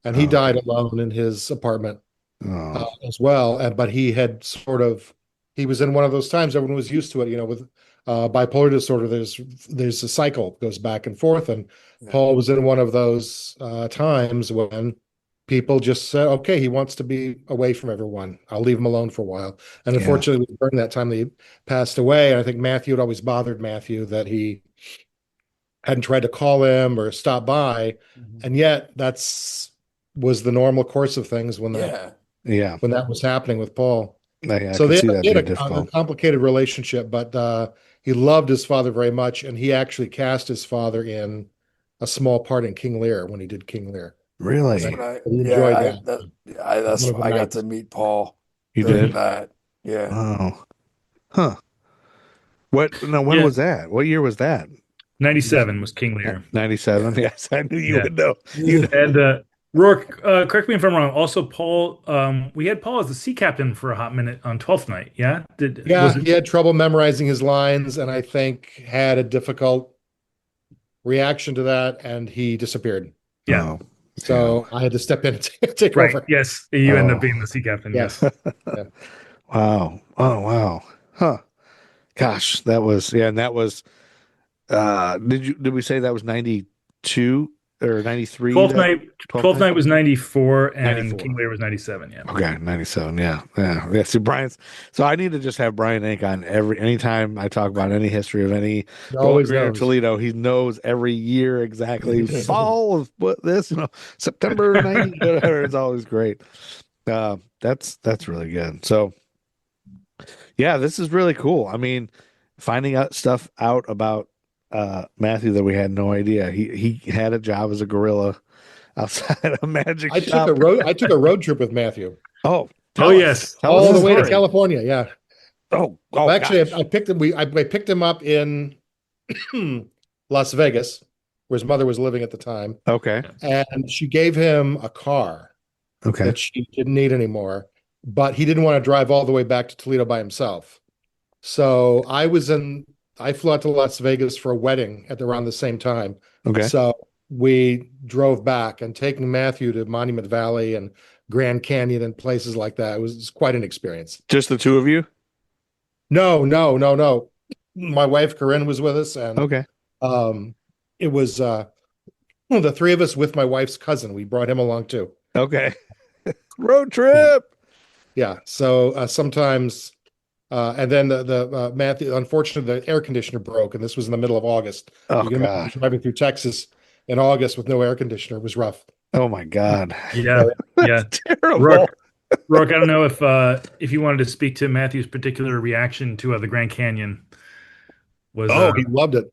and he died alone in his apartment as well. But he was in one of those times. Everyone was used to it, with bipolar disorder. There's a cycle that goes back and forth, and Paul was in one of those times when people just said, okay, he wants to be away from everyone. I'll leave him alone for a while. And unfortunately, during that time, he passed away. And I think Matthew had always bothered Matthew that he hadn't tried to call him or stop by. And yet was the normal course of things when that was happening with Paul. So they had a complicated relationship, but he loved his father very much. And he actually cast his father in a small part in King Lear when he did King Lear. Really? I got to meet Paul. You did that? Yeah. Oh, huh. What? No, when was that? What year was that? 97 was King Lear. 97. Yes, I knew you would know. And Roark, correct me if I'm wrong. Also, Paul, we had Paul as the sea captain for a hot minute on 12th night. Yeah. He had trouble memorizing his lines, and I think had a difficult reaction to that, and he disappeared. Yeah. So I had to step in and take over. Yes, you end up being the sea captain. Yes. Wow. Oh, wow. Huh. Gosh, that was and that was. Did we say that was 92? or 93? 12th night, 12th night was 94, and 94. King Lear was 97. Yeah. Okay, 97. Yeah. See, Brian's. So I need to just have Brian Inc. on anytime I talk about any history of any He Bowling always Green or knows. Toledo. He knows every year exactly. Fall of what this, September 90, whatever. It's always great. That's really good. So yeah, this is really cool. I mean, finding out stuff out about Matthew that we had no idea. He had a job as a gorilla outside a magic shop. I took a road trip with Matthew Oh, Oh, yes. Tell all us the way to story. California. Yeah. Oh, Well, actually, gosh. I picked him. I picked him up in Las Vegas, where his mother was living at the time, Okay. and she gave him a car Okay. that she didn't need anymore, but he didn't want to drive all the way back to Toledo by himself. So I flew out to Las Vegas for a wedding at around the same time. Okay. So we drove back, and taking Matthew to Monument Valley and Grand Canyon and places like that, it was quite an experience. Just the two of you? No. My wife Corinne was with us, and Okay. it was the three of us with my wife's cousin. We brought him along too. Okay. Road trip. Yeah. So sometimes, and then the Matthew, unfortunately, the air conditioner broke, and this was in the middle of August. Oh, You can imagine God. driving through Texas in August with no air conditioner was rough. Oh, my God. Yeah. Yeah. Terrible. Rourke, I don't know if you wanted to speak to Matthew's particular reaction to the Grand Canyon was He loved it.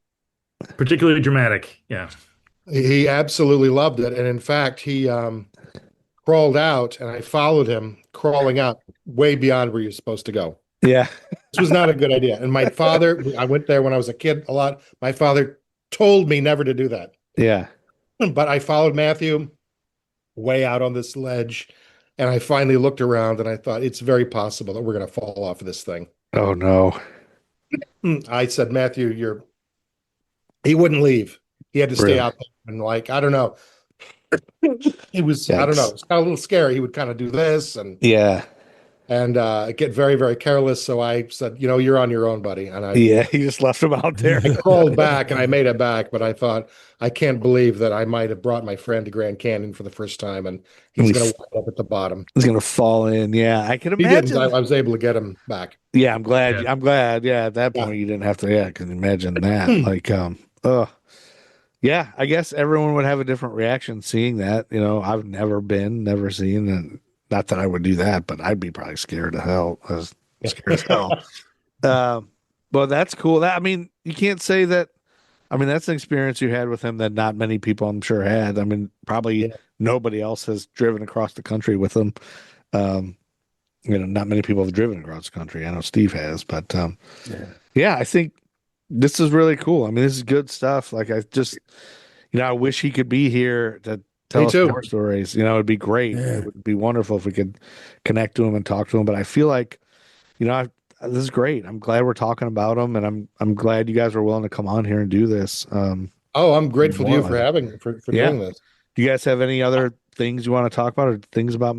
particularly dramatic. Yeah. He absolutely loved it, and in fact, he crawled out, and I followed him crawling out way beyond where you're supposed to go. Yeah. This was not a good idea. And my father, I went there when I was a kid a lot. My father told me never to do that. Yeah. But I followed Matthew way out on this ledge, and I finally looked around and I thought it's very possible that we're going to fall off of this thing. Oh, no. I said, Matthew, he wouldn't leave. He had to stay Really? out there. And I don't know. It was, I don't know. Yikes. It was kind of a little scary. He would kind of do this and Yeah. get very, very careless. So I said, you're on your own, buddy. And I Yeah. He just left him out there. crawled back, and I made it back, but I thought, I can't believe that I might have brought my friend to Grand Canyon for the first time, and he's going to wind up at the bottom. He's going to fall in. Yeah. I can He imagine. didn't. I was able to get him back. Yeah. I'm glad. Yeah. I'm glad. Yeah. At that Yeah. point, you didn't have to. Yeah. I can imagine that. Yeah. I guess everyone would have a different reaction seeing that. I've never seen, and not that I would do that, but I'd be probably scared to hell. I was scared as hell. Well, that's cool. You can't say that. That's an experience you had with him that not many people, I'm sure, had. Probably nobody else has driven across the country with him. Not many people have driven across the country. I know Steve has, but yeah, I think this is really cool. This is good stuff. Like, I just, I wish he could be here to tell Me us too. more stories. It'd be great. Yeah. It would be wonderful if we could connect to him and talk to him. But I feel like, this is great. I'm glad we're talking about him, and I'm glad you guys were willing to come on here and do this. I'm grateful to you for More for Yeah. doing this. Do you guys have any other things you want to talk about, or things about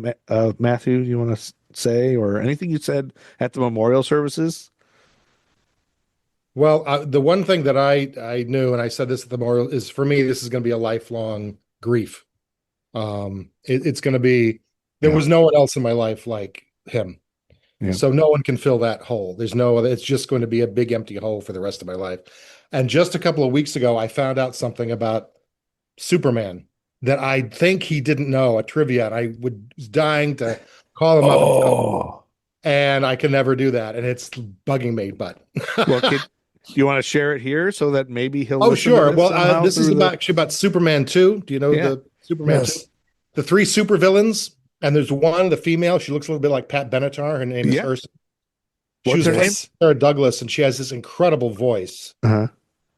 Matthew you want to say, or anything you said at the memorial services? Well, the one thing that I knew, and I said this at the memorial, is for me, this is going to be a lifelong grief. It's going to be, there was no one else in my life like him. Yeah. So no one can fill that hole. There's no other, it's just going to be a big empty hole for the rest of my life. And just a couple of weeks ago, I found out something about Superman that I think he didn't know, a trivia. And I was dying to call him up and tell him, and I can never do that. And it's bugging me, but Well, do you want to share it here so that maybe he'll? oh, listen to sure. this Well, somehow this is through the- actually about Superman 2. Do you know Yeah. the Superman Yes. 2? The three supervillains, and there's one, the female, she looks a little bit like Pat Benatar. Her name is Yeah. Ursula. What's She was her playing name? Sarah Douglas, and she has this incredible voice Uh-huh.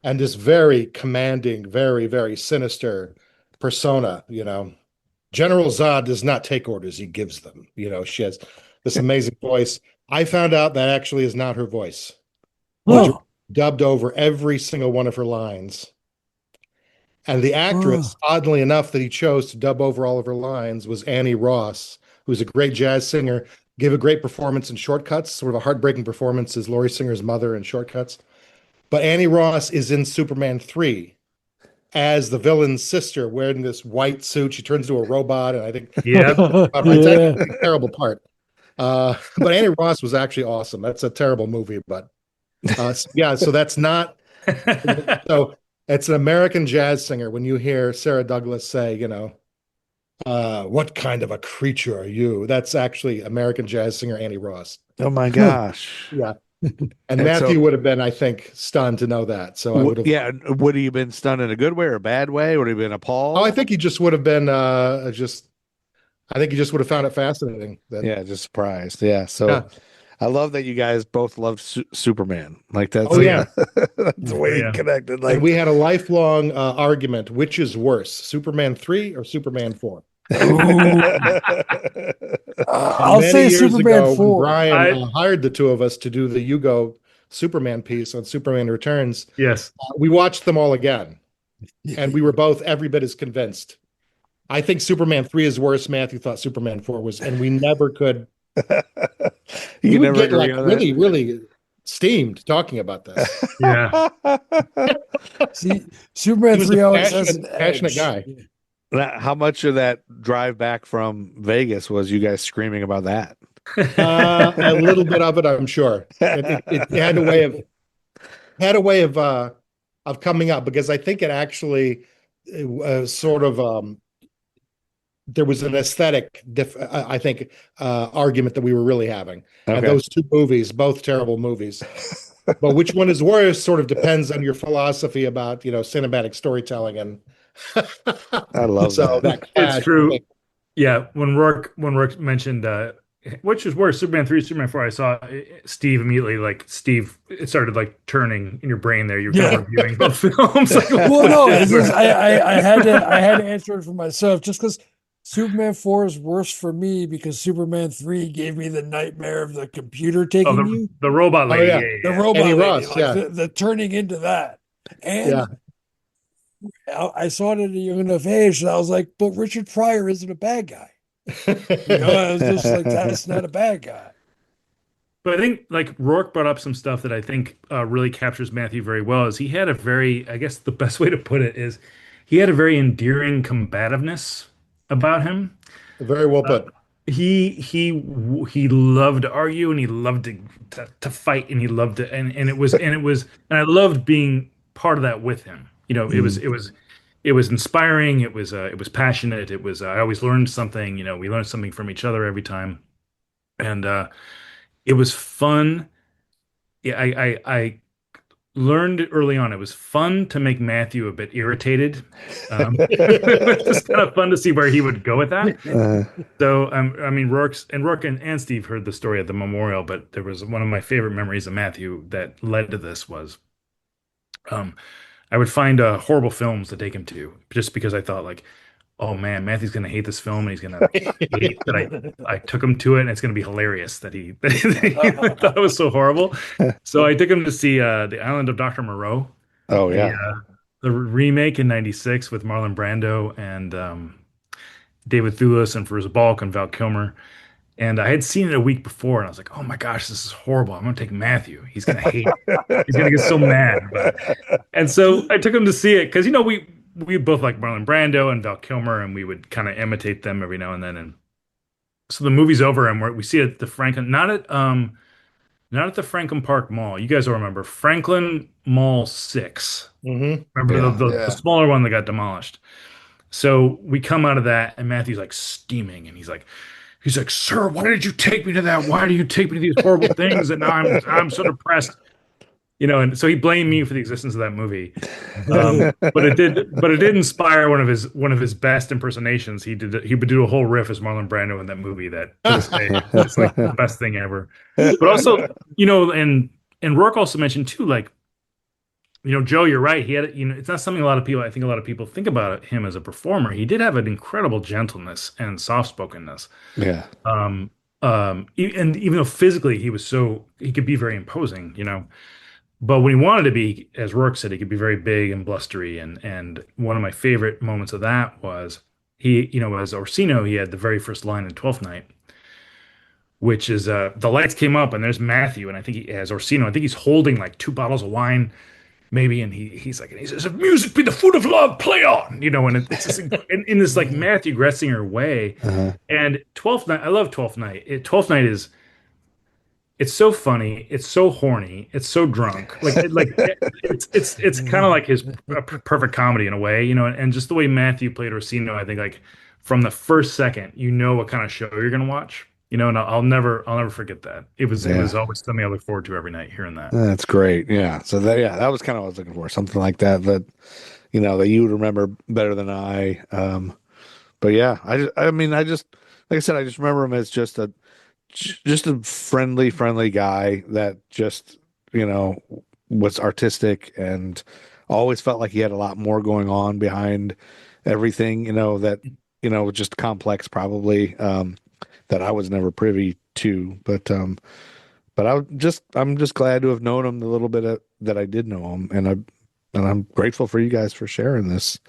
and this very commanding, very, very sinister persona. General Zod does not take orders, he gives them. She has this amazing voice. I found out that actually is not her voice. Oh, Dubbed over every single one of her lines. And the actress, oddly enough, that he chose to dub over all of her lines was Annie Ross, who's a great jazz singer, gave a great performance in Shortcuts, sort of a heartbreaking performance as Laurie Singer's mother in Shortcuts. But Annie Ross is in Superman 3. as the villain's sister wearing this white suit. She turns into a robot, and I think Yeah. it's Yeah. actually a terrible part. But Annie Ross was actually awesome. That's a terrible movie, but yeah, so that's not so it's an American jazz singer. When you hear Sarah Douglas say, what kind of a creature are you? That's actually American jazz singer Annie Ross. Oh my gosh. Yeah. And And Matthew so, would have been, I think, stunned to know that. So I would have. yeah, would he have been stunned in a good way or a bad way? Would he have been Oh, I appalled? think he just would have been just. I think he just would have found it fascinating. That Yeah, just surprised. Yeah. yeah. So I love that you guys both love Superman. Like that's Oh yeah. that's the way Yeah. connected. And Like we had a lifelong argument: which is worse, Superman 3 or Superman 4? Ooh, I'll Many say years Superman ago, when 4. Brian I hired the two of us to do the Hugo Superman piece on Superman Returns, yes. we watched them all again, and we were both every bit as convinced. I think Superman 3 is worse. Matthew thought Superman 4 was, and we never could. you We can would never get agree like on really, really steamed talking about this. Yeah. that. See, Superman He was 3 a always has an passionate edge. guy. How much of that drive back from Vegas was you guys screaming about that? A little bit of it, I'm sure. It had a way of coming up because I think it actually sort of there was an aesthetic I think argument that we were really having. And Okay. those two movies, both terrible movies. But which one is worse sort of depends on your philosophy about, cinematic storytelling and I love so that. that It's clash, I true. think. Yeah, when Rourke mentioned which is worse, Superman 3, Superman 4, I saw Steve immediately like Steve it started like turning in your brain there. You're kind Yeah. of reviewing both films. Like, Well, no, which it's is just, worse? I had to answer it for myself just because Superman 4 is worse for me because Superman 3 gave me the nightmare of the computer Oh, taking the you, the robot Oh lady. yeah. Yeah, the yeah, robot Annie lady, Ross, like yeah. the turning into that. Yeah. And I saw it at a young enough age that I was like, but Richard Pryor isn't a bad guy. I was just like, that's not a bad guy. But I think like Rourke brought up some stuff that I think really captures Matthew very well. Is he had a very, I guess the best way to put it is, he had a very endearing combativeness about him. Very well put. He loved to argue and he loved to fight and he loved to and I loved being part of that with him. It was inspiring. It was passionate. I always learned something. We learned something from each other every time, and it was fun. Yeah, I learned early on it was fun to make Matthew a bit irritated. It was just kind of fun to see where he would go with that. So I mean, Rourke and Steve heard the story at the memorial, but there was one of my favorite memories of Matthew that led to this was I would find horrible films to take him to just because I thought like, oh man, Matthew's gonna hate this film and he's gonna hate that I took him to it and it's gonna be hilarious that he, that he thought it was so horrible. So I took him to see The Island of Dr. Moreau, Oh the yeah. the remake in '96 with Marlon Brando and David Thewlis and Bruce Balk and Val Kilmer. And I had seen it a week before, and I was like, "Oh my gosh, this is horrible! I'm gonna take Matthew. He's gonna hate it. He's gonna get so mad about it." And so I took him to see it because we both like Marlon Brando and Val Kilmer, and we would kind of imitate them every now and then. And so the movie's over, and we see it at the Franklin, not at the Franklin Park Mall. You guys will remember Franklin Mall 6. Mhm. Remember Yeah, the smaller one that got demolished. So we come out of that, and Matthew's like steaming, and he's like, "Sir, why did you take me to that? Why do you take me to these horrible things? And now I'm so depressed." And so he blamed me for the existence of that movie. But it did inspire one of his best impersonations. He would do a whole riff as Marlon Brando in that movie that to this day it's like the best thing ever. But also, and Rourke also mentioned too, like, Joe, you're right. He had, it's not something I think a lot of people think about him as a performer. He did have an incredible gentleness and soft-spokenness. Yeah. And even though physically he could be very imposing, but when he wanted to be, as Rourke said, he could be very big and blustery. And one of my favorite moments of that was as Orsino, he had the very first line in Twelfth Night, which is the lights came up and there's Matthew, and I think as Orsino, I think he's holding like two bottles of wine. maybe, and he says, "If music be the food of love, play on," and it's just in this like Matthew Gretzinger way. Uh-huh. And Twelfth Night, I love Twelfth Night. Twelfth Night is it's so funny, it's so horny, it's so drunk. It's kind of like his perfect comedy in a way, and just the way Matthew played Orsino, I think like from the first second, what kind of show you're gonna watch. And I'll never forget that. It was always something I look forward to every night hearing that. That's great. Yeah. So that was kind of what I was looking for. Something like that that you would remember better than I. But yeah, like I said, I just remember him as just a friendly guy that just, was artistic and always felt like he had a lot more going on behind everything, that, just complex probably, that I was never privy to. But I'm just glad to have known him the little bit that I did know him. And I'm grateful for you guys for sharing this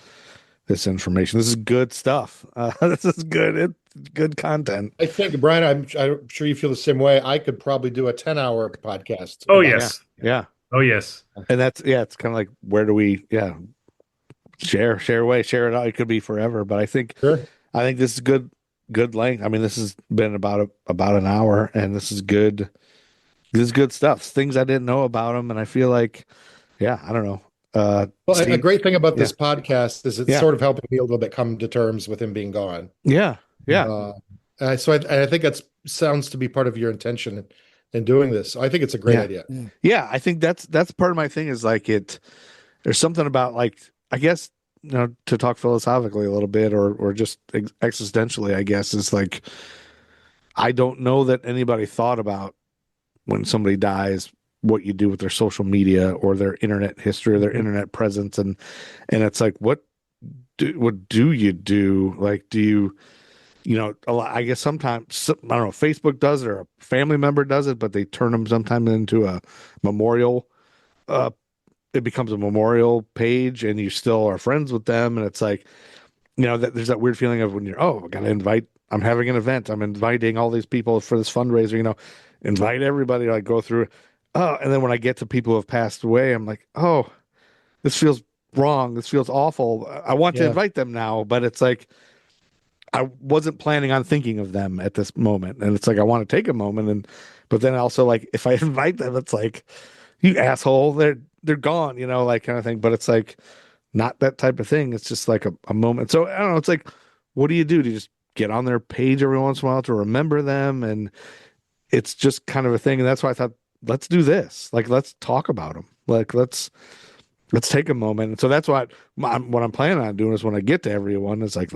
information. This is good stuff. This is good. It's good content. I think, Brian, I'm sure you feel the same way. I could probably do a 10-hour podcast. Oh, yes. Yeah. Oh, yes. And it's kind of like, where do we, share away, share it out. It could be forever, but I think this is good length. I mean, this has been about an hour, and this is good. This is good stuff. Things I didn't know about him, and I feel like, I don't know. Well, Steve, a great thing about this podcast is it's Yeah. sort of helping me a little bit come to terms with him being gone. yeah. So I think that sounds to be part of your intention in doing this. I think it's a great idea. Yeah, I think that's part of my thing is like there's something about like, I guess, to talk philosophically a little bit or just existentially, I guess, is like, I don't know that anybody thought about when somebody dies, what you do with their social media or their internet history or their internet presence. And it's like, what do you do? Like, do you, a lot, I guess sometimes, I don't know, Facebook does it or a family member does it, but they turn them sometimes into a memorial. It becomes a memorial page and you still are friends with them. And it's like, there's that weird feeling of when I'm having an event. I'm inviting all these people for this fundraiser, invite everybody, like go through. Oh, and then when I get to people who have passed away, I'm like, oh, this feels wrong. This feels awful. I want to invite them now, but it's like, I wasn't planning on thinking of them at this moment. And it's like, I want to take a moment. But then also like, if I invite them, it's like, you asshole, they're gone, like kind of thing. But it's like, not that type of thing. It's just like a moment. So I don't know. It's like, what do? You just get on their page every once in a while to remember them? And it's just kind of a thing. And that's why I thought, let's do this. Like, let's talk about them. Like, let's take a moment. And so that's what I'm planning on doing is when I get to everyone, it's like,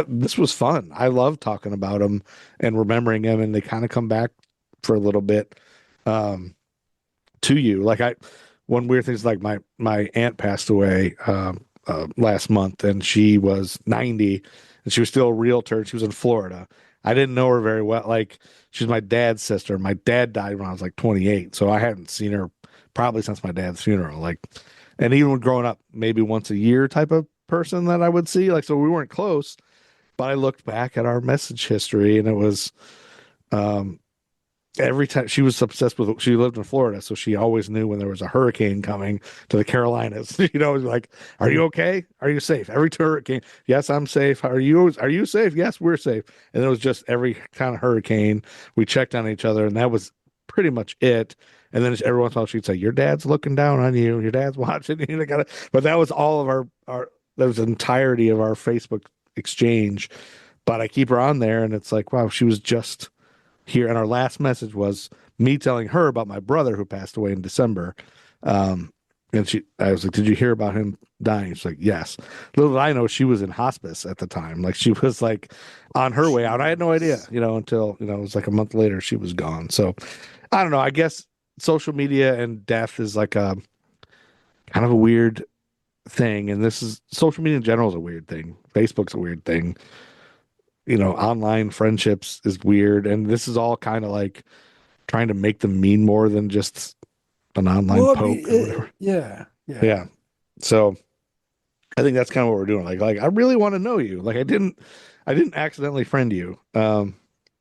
this was fun. I love talking about them and remembering them. And they kind of come back for a little bit, to you. Like one weird thing is like my aunt passed away, last month, and she was 90 and she was still a realtor. She was in Florida. I didn't know her very well. Like, she's my dad's sister. My dad died when I was like 28. So I hadn't seen her probably since my dad's funeral. Like, and even when growing up, maybe once a year type of person that I would see. Like, so we weren't close, but I looked back at our message history and it was, every time she was obsessed with, she lived in Florida. So she always knew when there was a hurricane coming to the Carolinas, like, are you okay? Are you safe? Every hurricane. Yes, I'm safe. Are you safe? Yes, we're safe. And it was just every kind of hurricane. We checked on each other and that was pretty much it. And then every once in a while she'd say, your dad's looking down on you. Your dad's watching you. But that was all of that was the entirety of our Facebook exchange. But I keep her on there and it's like, wow, she was just here. And our last message was me telling her about my brother who passed away in December. And I was like, did you hear about him dying? She's like, yes. Little did I know she was in hospice at the time. Like, she was like on her way out. I had no idea, until, it was like a month later she was gone. So I don't know. I guess social media and death is like a kind of a weird thing. And social media in general is a weird thing. Facebook's a weird thing. Online friendships is weird. And this is all kind of like trying to make them mean more than just an online poke or whatever. Yeah. So I think that's kind of what we're doing. Like I really want to know you. Like I didn't accidentally friend you.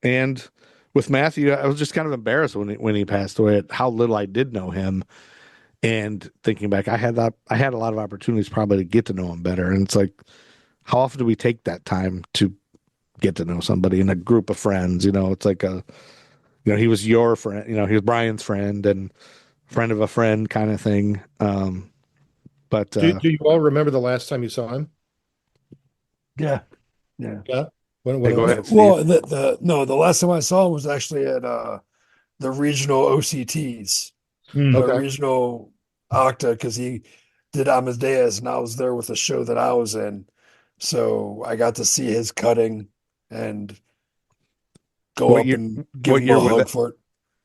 And with Matthew, I was just kind of embarrassed when he passed away at how little I did know him. And thinking back, I had a lot of opportunities probably to get to know him better. And it's like, how often do we take that time to get to know somebody in a group of friends? It's like he was your friend, he was Brian's friend and friend of a friend kind of thing. But Do you all remember the last time you saw him? Yeah. Yeah. Yeah. When Hey, it go was? ahead, Steve. Well, the last time I saw him was actually at the regional OCTs, Hmm. the Okay. regional Octa, because he did Amadeus, and I was there with the show that I was in. So I got to see his cutting and go What up year? and give What him year a was hug that? for it.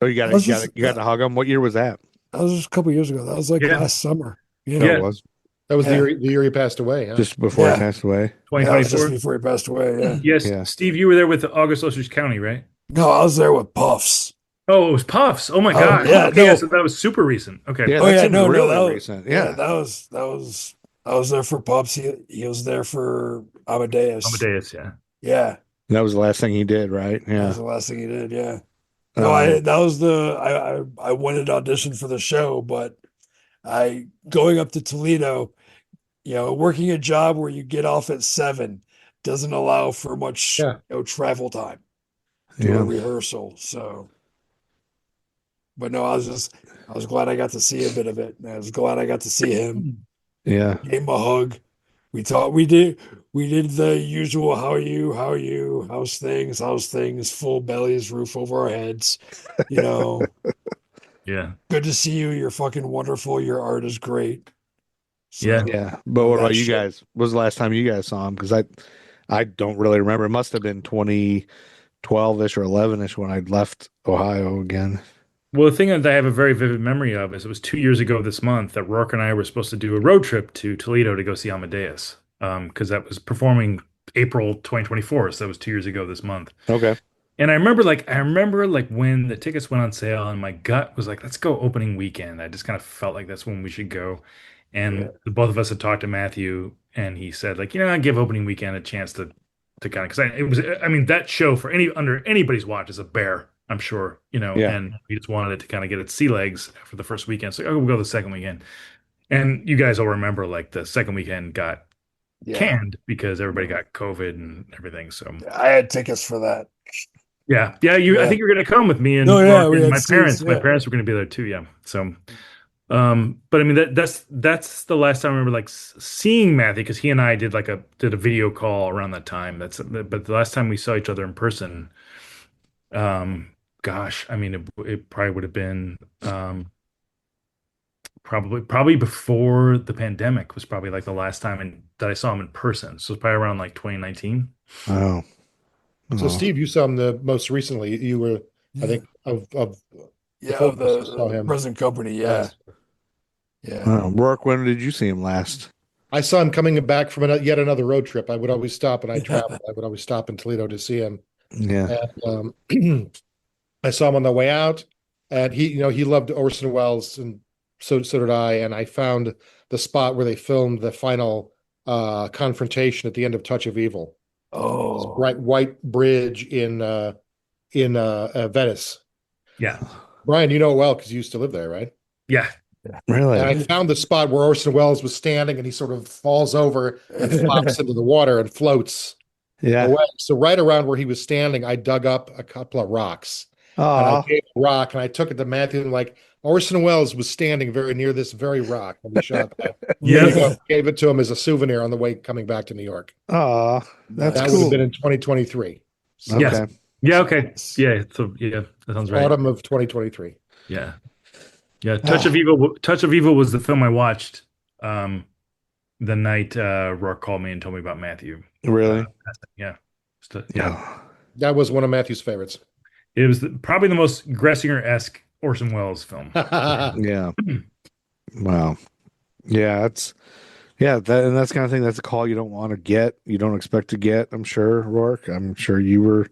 Oh, you got That to was you got just to you got to hug him. What year was that? that was just a couple years ago. That was like Yeah. last summer. Oh, Yeah. it was That was Yeah. the year he passed away, huh? just before he Yeah. passed away. That was 2024. just before he passed away. Yeah. Yes, Yeah. Steve, you were there with August Osage County, right? No, I was there with Puffs. Oh, it was Puffs. Oh my Oh, gosh. yeah, Okay, no. so that was super recent. Okay. Yeah, Oh that yeah, seems no, really that was recent. yeah, Yeah. that was I was there for Puffs. He was there for Amadeus. Amadeus, yeah. Yeah, That was the last thing he did, right? that was Yeah. the last thing he did. Yeah. No, I wanted to audition for the show, but I going up to Toledo, working a job where you get off at 7 doesn't allow for much, Yeah. travel time to a Yeah. rehearsal. So, but no, I was glad I got to see a bit of it. I was glad I got to see him. Yeah. Gave him a hug. We did the usual how are you, how's things, full bellies, roof over our heads, you know, Yeah. good to see you, you're fucking wonderful, your art is great. Yeah. Yeah. But all what that about you shit. guys? What was the last time you guys saw him? Because I don't really remember. It must have been 2012-ish or 11-ish when I left Ohio again. Well, the thing that I have a very vivid memory of is it was 2 years ago this month that Rourke and I were supposed to do a road trip to Toledo to go see Amadeus. Because that was performing April 2024. So that was 2 years ago this month. Okay. And I remember like when the tickets went on sale and my gut was like, let's go opening weekend. I just kind of felt like that's when we should go. Yeah. And the both of us had talked to Matthew and he said like, I give opening weekend a chance to kind of, I mean, that show for under anybody's watch is a bear, I'm sure, Yeah. and we just wanted it to kind of get its sea legs for the first weekend. So we'll go the second weekend. And you guys will remember like the second weekend got Yeah. canned because everybody got COVID and everything. So I had tickets for that. yeah, I Yeah. think you're gonna come with me and, No, yeah, Mark we and had my seats, parents. My yeah. parents were gonna be there too. Yeah. So, but I mean that's the last time I remember like seeing Matthew because he and I did a video call around that time. But the last time we saw each other in person, gosh, I mean it probably would have been probably before the pandemic was probably like the last time that I saw him in person. So it's probably around like 2019. Oh. So Oh. Steve, you saw him the most recently. You were, I think, of Yeah, folks of who saw the him present company. Yeah. last. Yeah. Oh. Rourke, when did you see him last? I saw him coming back from yet another road trip. I would always stop when I traveled. I would always stop in Toledo to see him. Yeah. And I saw him on the way out, and he loved Orson Welles, and so did I. And I found the spot where they filmed the final confrontation at the end of Touch of Evil. This Oh, bright white bridge in Venice. Yeah. Brian, you know it well because you used to live there, right? Yeah. Really? And I found the spot where Orson Welles was standing, and he sort of falls over and flops into the water and floats Yeah. away. So right around where he was standing, I dug up a couple of rocks, and I Oh. gave a rock, and I took it to Matthew, and like Orson Welles was standing very near this very rock when we shot that. Yeah. Gave it to him as a souvenir on the way coming back to New York. Oh. That's That would cool. have been in 2023. So Yes. Okay. Yeah. Okay. Yeah. So yeah, that sounds right. autumn of 2023. Yeah. Yeah. Touch of Evil. Touch of Evil was the film I watched the night Rourke called me and told me about Matthew. Really? Yeah. Yeah. Oh. That was one of Matthew's favorites. It was probably the most Gressinger-esque Orson Welles film. Yeah. Wow. Yeah, that's and that's the kind of thing. That's a call you don't want to get. You don't expect to get. I'm sure, Rourke. I'm sure you were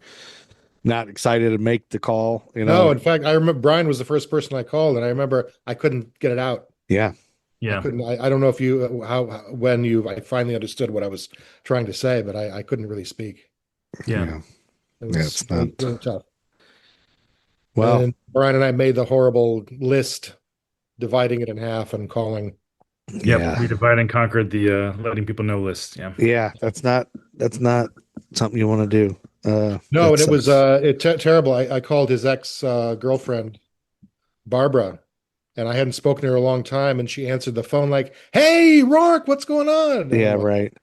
not excited to make the call. No, in fact, I remember Brian was the first person I called, and I remember I couldn't get it out. Yeah. Yeah. I don't know if you I finally understood what I was trying to say, but I couldn't really speak. Yeah. It was it's not really tough. well. And Brian and I made the horrible list dividing it in half and calling. Yep, Yeah. we divide and conquered the letting people know list. Yeah. Yeah, that's not something you want to do. No, That and it was sucks. terrible. I called his ex girlfriend, Barbara, and I hadn't spoken to her a long time, and she answered the phone like, "Hey, Roark, what's going on?" And Yeah, I'm like, right.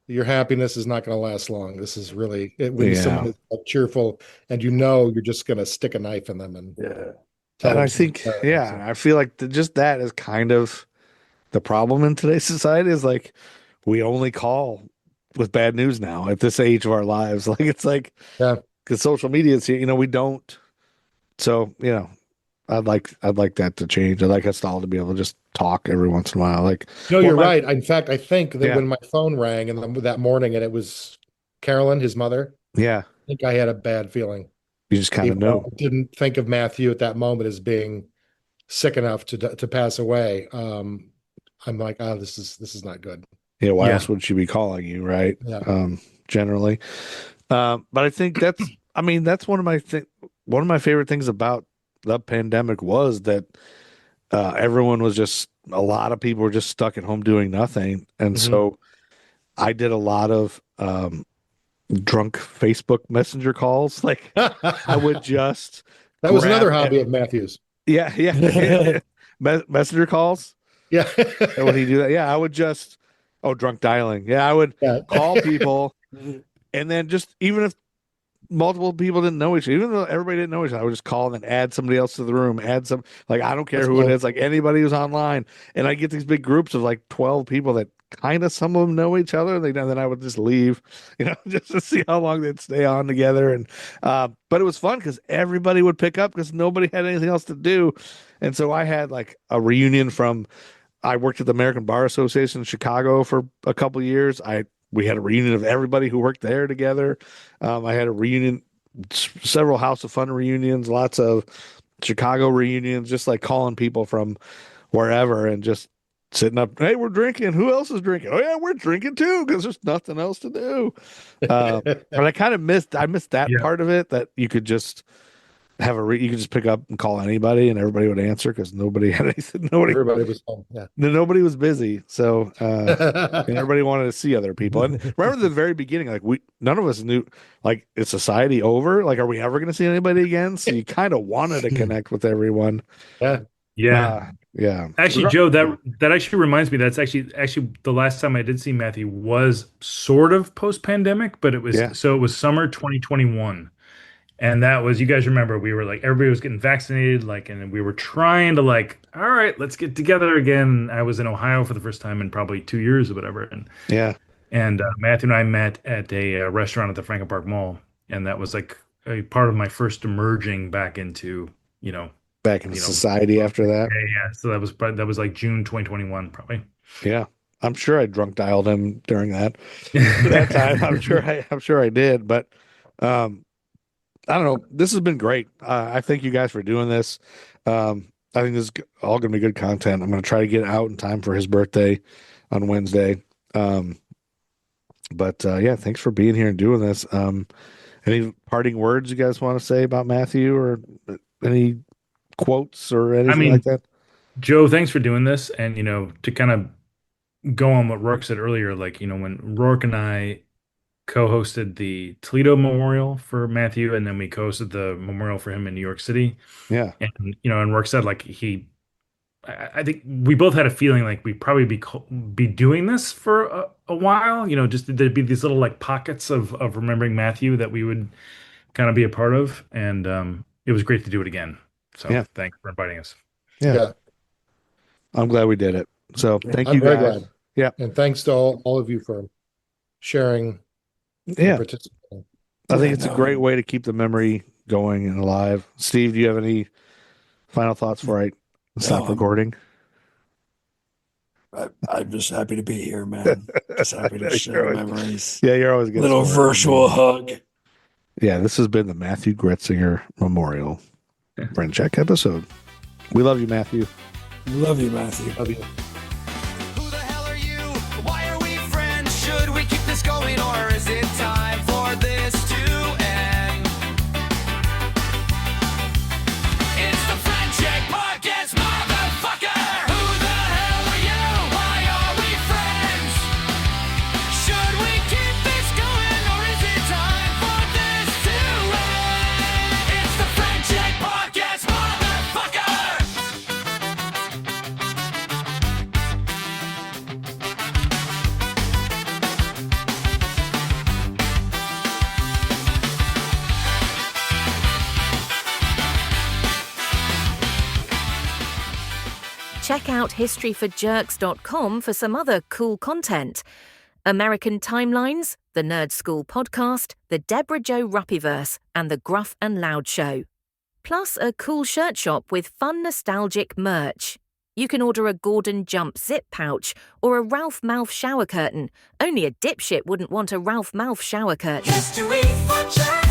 your happiness is not going to last long. This is really when someone Yeah. is cheerful and you're just going to stick a knife in them and tell And them I something think, terrible. yeah, So, I feel like just that is kind of the problem in today's society is like we only call with bad news now at this age of our lives. Like it's like yeah. because social media is, we don't. So, I'd like that to change. I'd like us all to be able to just talk every once in a while. Like, No, well, you're right. In fact, I think that yeah, when my phone rang and that morning and it was Carolyn, his mother, yeah, I think I had a bad feeling, you just kind of even though know. I didn't think of Matthew at that moment as being sick enough to pass away. I'm like, oh, this is not good. Yeah, why Yeah. else would she be calling you, right? Yeah. Generally. But I think that's one of my favorite things about the pandemic was that everyone was just a lot of people were just stuck at home doing nothing. And Mhm. so I did a lot of drunk Facebook Messenger calls. Like I would just That was grab another hobby of Matthew's. yeah. Messenger calls. Yeah. And would he do that? Yeah, I would just drunk dialing. Yeah, I would Yeah. call people and then just even if multiple people didn't know each other, even though everybody didn't know each other, I would just call and then add somebody else to the room, add some, like, I don't care That's who it cool. is, like anybody who's online. And I get these big groups of like 12 people that kind of some of them know each other. And then I would just leave, just to see how long they'd stay on together. And, but it was fun because everybody would pick up because nobody had anything else to do. And so I had like a reunion I worked at the American Bar Association in Chicago for a couple of years. We had a reunion of everybody who worked there together. I had a reunion, several House of Fun reunions, lots of Chicago reunions, just like calling people from wherever and just sitting up. Hey, we're drinking. Who else is drinking? Oh yeah, we're drinking too because there's nothing else to do. But I kind of missed that Yeah. part of it that you could just have you could just pick up and call anybody and everybody would answer because nobody had anything. Everybody was home. Yeah. Nobody was busy. So, and everybody wanted to see other people. And remember the very beginning, like none of us knew, like, is society over? Like, are we ever going to see anybody again? So you kind of wanted to connect with everyone. Yeah. Yeah. Yeah. Actually, Joe, that actually reminds me. That's actually the last time I did see Matthew was sort of post-pandemic, but it was summer 2021. And that was, you guys remember, we were like, everybody was getting vaccinated, like, and we were trying to like, all right, let's get together again. I was in Ohio for the first time in probably 2 years or whatever. And Matthew and I met at a restaurant at the Franklin Park Mall. And that was like a part of my first emerging back into, back into society after that. Yeah. So that was like June 2021, probably. Yeah. I'm sure I drunk dialed him during that time. I'm sure I did, but, I don't know. This has been great. I thank you guys for doing this. I think this is all going to be good content. I'm going to try to get it out in time for his birthday on Wednesday. But yeah, thanks for being here and doing this. Any parting words you guys want to say about Matthew or any quotes or anything like that? Joe, thanks for doing this. And, to kind of go on what Roark said earlier, like, when Roark and I co-hosted the Toledo Memorial for Matthew, and then we co-hosted the memorial for him in New York City. Yeah. And, and Roark said, like, I think we both had a feeling like we'd probably be doing this for a while, just there'd be these little like pockets of remembering Matthew that we would kind of be a part of. And it was great to do it again. So thanks for inviting us. Yeah. I'm glad we did it. So thank you very guys. Glad. Yeah. And thanks to all of you for sharing. Yeah. I think it's a great way to keep the memory going and alive. Steve, do you have any final thoughts before I stop recording? I'm just happy to be here, man. Just happy to share memories. Yeah, you're always good. Little virtual hug. Yeah, this has been the Matthew Gretzinger Memorial Friend Check episode. We love you, Matthew. Love you, Matthew. Love you. Who the hell are you? Why are we friends? Should we keep this going or is it time for this to end? It's the Friend Check Podcast, motherfucker! Check out historyforjerks.com for some other cool content. American Timelines, the Nerd School podcast, the Deborah Jo Ruppyverse, and the Gruff and Loud Show. Plus a cool shirt shop with fun nostalgic merch. You can order a Gordon Jump zip pouch or a Ralph Mouth shower curtain. Only a dipshit wouldn't want a Ralph Mouth shower curtain. History for Jerks.